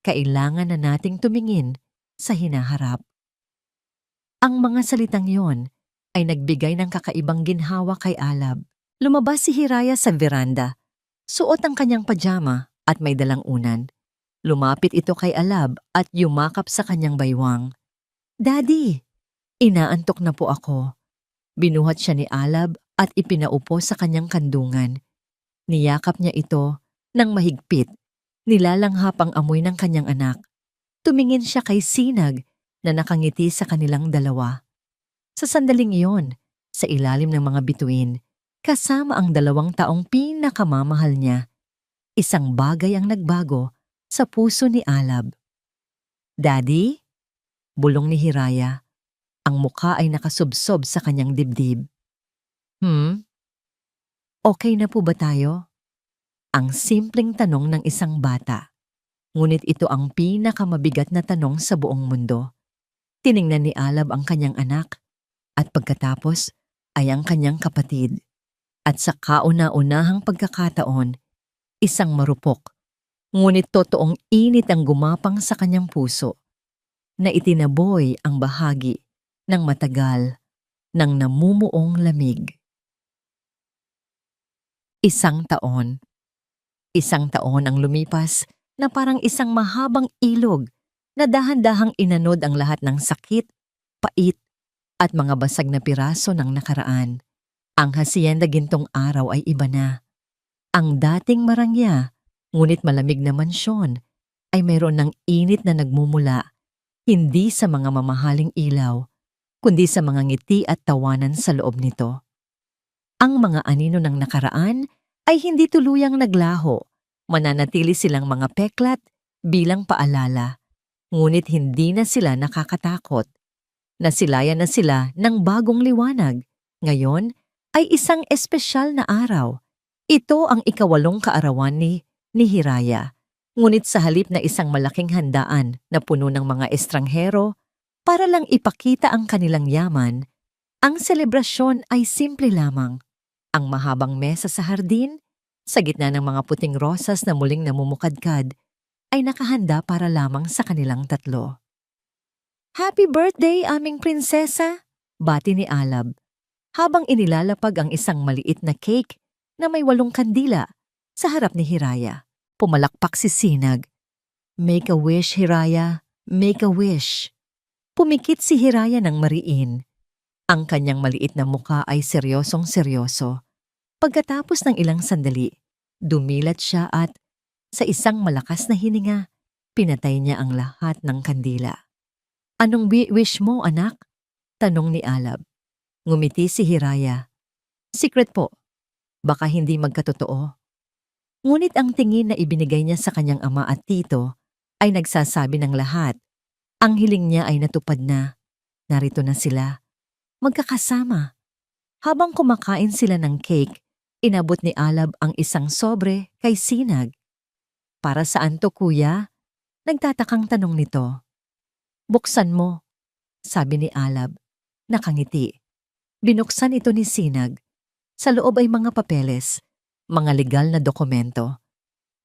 Speaker 1: Kailangan na nating tumingin sa hinaharap. Ang mga salitang yon ay nagbigay ng kakaibang ginhawa kay Alab. Lumabas si Hiraya sa veranda. Suot ang kanyang pajama at may dalang unan. Lumapit ito kay Alab at yumakap sa kanyang baywang. "Daddy, inaantok na po ako." Binuhat siya ni Alab at ipinaupo sa kanyang kandungan. Niyakap niya ito ng mahigpit. Nilalanghap ang amoy ng kanyang anak. Tumingin siya kay Sinag na nakangiti sa kanilang dalawa. Sa sandaling iyon, sa ilalim ng mga bituin, kasama ang 2 taong pinakamamahal niya, isang bagay ang nagbago sa puso ni Alab. "Daddy?" Bulong ni Hiraya. Ang muka ay nakasubsob sa kanyang dibdib. Okay na po ba tayo?" Ang simpleng tanong ng isang bata. Ngunit ito ang pinakamabigat na tanong sa buong mundo. Tiningnan ni Alab ang kanyang anak at pagkatapos ay ang kanyang kapatid. At sa kauna-unahang pagkakataon, isang marupok, ngunit totoong init ang gumapang sa kanyang puso, na itinaboy ang bahagi ng matagal ng namumuong lamig. 1 taon. 1 taon ang lumipas na parang isang mahabang ilog na dahan-dahang inanod ang lahat ng sakit, pait, at mga basag na piraso ng nakaraan. Ang hacienda gintong araw ay iba na. Ang dating marangya, ngunit malamig na mansyon, ay mayroon ng init na nagmumula, hindi sa mga mamahaling ilaw, kundi sa mga ngiti at tawanan sa loob nito. Ang mga anino ng nakaraan ay hindi tuluyang naglaho. Mananatili silang mga peklat bilang paalala, ngunit hindi na sila nakakatakot. Nasilayan na sila ng bagong liwanag. Ngayon ay isang espesyal na araw. Ito ang 8 kaarawan ni Hiraya. Ngunit sa halip na isang malaking handaan na puno ng mga estranghero para lang ipakita ang kanilang yaman, ang selebrasyon ay simple lamang. Ang mahabang mesa sa hardin, sa gitna ng mga puting rosas na muling namumukadkad, ay nakahanda para lamang sa kanilang 3. "Happy birthday, aming prinsesa!" bati ni Alab, habang inilalapag ang isang maliit na cake na may 8 kandila sa harap ni Hiraya. Pumalakpak si Sinag. "Make a wish, Hiraya. Make a wish." Pumikit si Hiraya ng mariin. Ang kanyang maliit na muka ay seryosong-seryoso. Pagkatapos ng ilang sandali, dumilat siya at, sa isang malakas na hininga, pinatay niya ang lahat ng kandila. "Anong wish mo, anak?" tanong ni Alab. Ngumiti si Hiraya. "Secret po. Baka hindi magkatotoo." Ngunit ang tingin na ibinigay niya sa kanyang ama at tito ay nagsasabi ng lahat. Ang hiling niya ay natupad na. Narito na sila, magkakasama. Habang kumakain sila ng cake, inabot ni Alab ang isang sobre kay Sinag. "Para saan to, kuya?" Nagtatakang tanong nito. "Buksan mo," sabi ni Alab. Nakangiti. Binuksan ito ni Sinag. Sa loob ay mga papeles, mga legal na dokumento.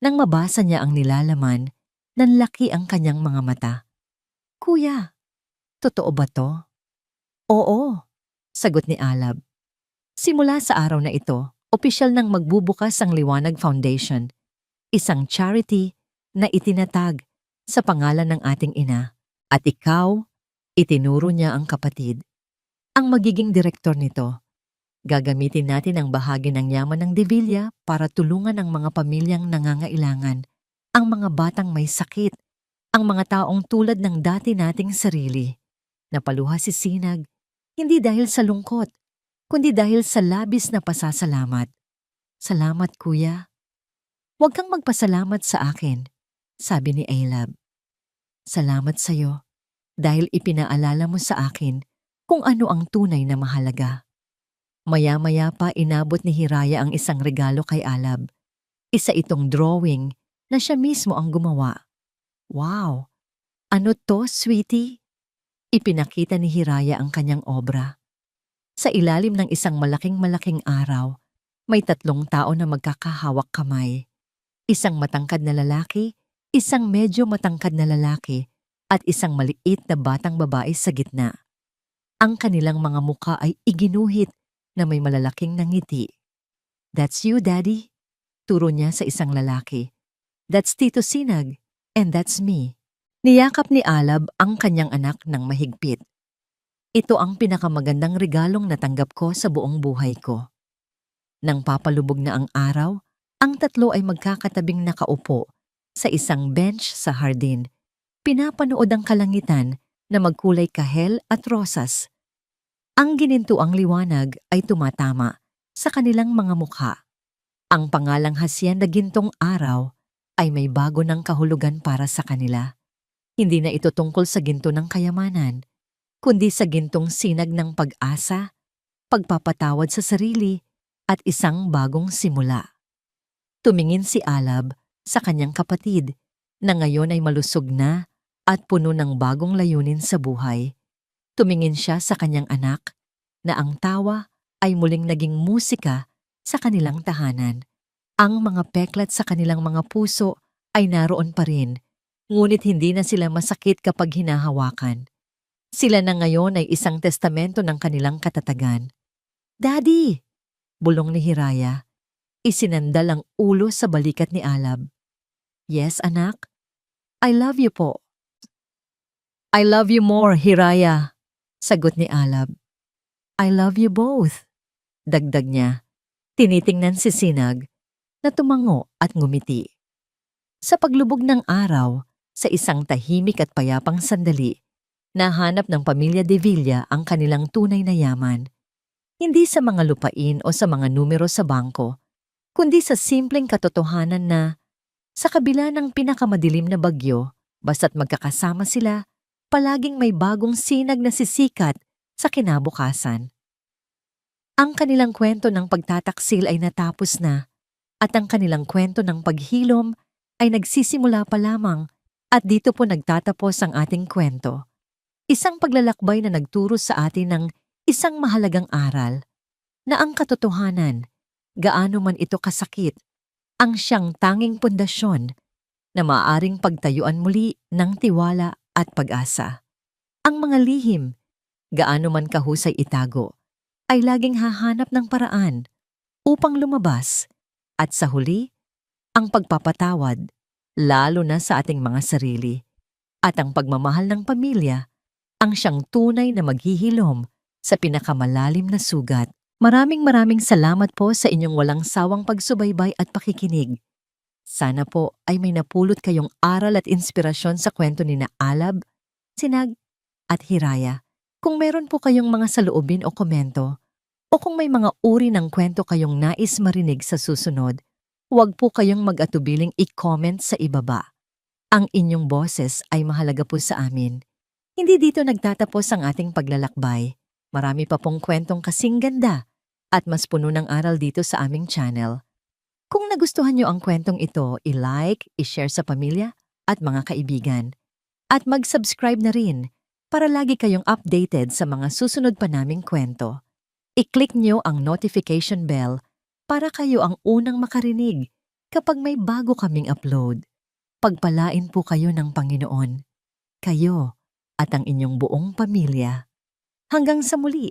Speaker 1: Nang mabasa niya ang nilalaman, nanlaki ang kanyang mga mata. "Kuya, totoo ba to?" "Oo," sagot ni Alab. Simula sa araw na ito, opisyal nang magbubukas ang Liwanag Foundation, isang charity na itinatag sa pangalan ng ating ina. At ikaw, itinuro niya ang kapatid, ang magiging direktor nito. Gagamitin natin ang bahagi ng yaman ng Devilla para tulungan ang mga pamilyang nangangailangan, ang mga batang may sakit, ang mga taong tulad ng dati nating sarili. Napaluha si Sinag, hindi dahil sa lungkot, kundi dahil sa labis na pasasalamat. "Salamat, kuya." "Huwag kang magpasalamat sa akin," sabi ni Alab. "Salamat sa'yo dahil ipinaalala mo sa akin kung ano ang tunay na mahalaga." Maya-maya pa inabot ni Hiraya ang isang regalo kay Alab. Isa itong drawing na siya mismo ang gumawa. "Wow! Ano to, sweetie?" Ipinakita ni Hiraya ang kanyang obra. Sa ilalim ng isang malaking-malaking araw, may 3 tao na magkakahawak kamay. Isang matangkad na lalaki, isang medyo matangkad na lalaki, at isang maliit na batang babae sa gitna. Ang kanilang mga muka ay iginuhit na may malalaking ngiti. "That's you, Daddy," turo niya sa isang lalaki. "That's Tito Sinag, and that's me." Niyakap ni Alab ang kanyang anak ng mahigpit. "Ito ang pinakamagandang regalong natanggap ko sa buong buhay ko." Nang papalubog na ang araw, ang 3 ay magkakatabing nakaupo sa isang bench sa hardin. Pinapanood ang kalangitan na magkulay kahel at rosas. Ang ginintuang liwanag ay tumatama sa kanilang mga mukha. Ang pangalang Hacienda Gintong Araw ay may bago ng kahulugan para sa kanila. Hindi na ito tungkol sa ginto ng kayamanan, kundi sa gintong sinag ng pag-asa, pagpapatawad sa sarili, at isang bagong simula. Tumingin si Alab sa kanyang kapatid na ngayon ay malusog na at puno ng bagong layunin sa buhay. Tumingin siya sa kanyang anak na ang tawa ay muling naging musika sa kanilang tahanan. Ang mga peklat sa kanilang mga puso ay naroon pa rin, ngunit hindi na sila masakit kapag hinahawakan. Sila na ngayon ay isang testamento ng kanilang katatagan. "Daddy!" bulong ni Hiraya. Isinandal ang ulo sa balikat ni Alab. "Yes, anak? I love you po." "I love you more, Hiraya," sagot ni Alab. "I love you both," dagdag niya. Tinitingnan si Sinag na tumango at ngumiti. Sa paglubog ng araw, sa isang tahimik at payapang sandali, nahanap ng pamilya De Villa ang kanilang tunay na yaman. Hindi sa mga lupain o sa mga numero sa bangko, kundi sa simpleng katotohanan na sa kabila ng pinakamadilim na bagyo, basta't magkakasama sila, palaging may bagong sinag na sisikat sa kinabukasan. Ang kanilang kwento ng pagtataksil ay natapos na, at ang kanilang kwento ng paghilom ay nagsisimula pa lamang, at dito po nagtatapos ang ating kwento. Isang paglalakbay na nagturo sa atin ng isang mahalagang aral, na ang katotohanan, gaano man ito kasakit, ang siyang tanging pundasyon na maaaring pagtayuan muli ng tiwala at pag-asa. Ang mga lihim, gaano man kahusay itago, ay laging hahanap ng paraan upang lumabas, at sa huli, ang pagpapatawad, lalo na sa ating mga sarili, at ang pagmamahal ng pamilya, ang siyang tunay na maghihilom sa pinakamalalim na sugat. Maraming salamat po sa inyong walang sawang pagsubaybay at pakikinig. Sana po ay may napulot kayong aral at inspirasyon sa kwento ni na Alab, Sinag, at Hiraya. Kung meron po kayong mga saloobin o komento, o kung may mga uri ng kwento kayong nais marinig sa susunod, huwag po kayong mag-atubiling i-comment sa ibaba. Ang inyong boses ay mahalaga po sa amin. Hindi dito nagtatapos ang ating paglalakbay. Marami pa pong kwentong kasing ganda at mas puno ng aral dito sa aming channel. Kung nagustuhan niyo ang kwentong ito, i-like, i-share sa pamilya at mga kaibigan. At mag-subscribe na rin para lagi kayong updated sa mga susunod pa naming kwento. I-click niyo ang notification bell para kayo ang unang makarinig kapag may bago kaming upload. Pagpalain po kayo ng Panginoon, kayo at ang inyong buong pamilya. Hanggang sa muli!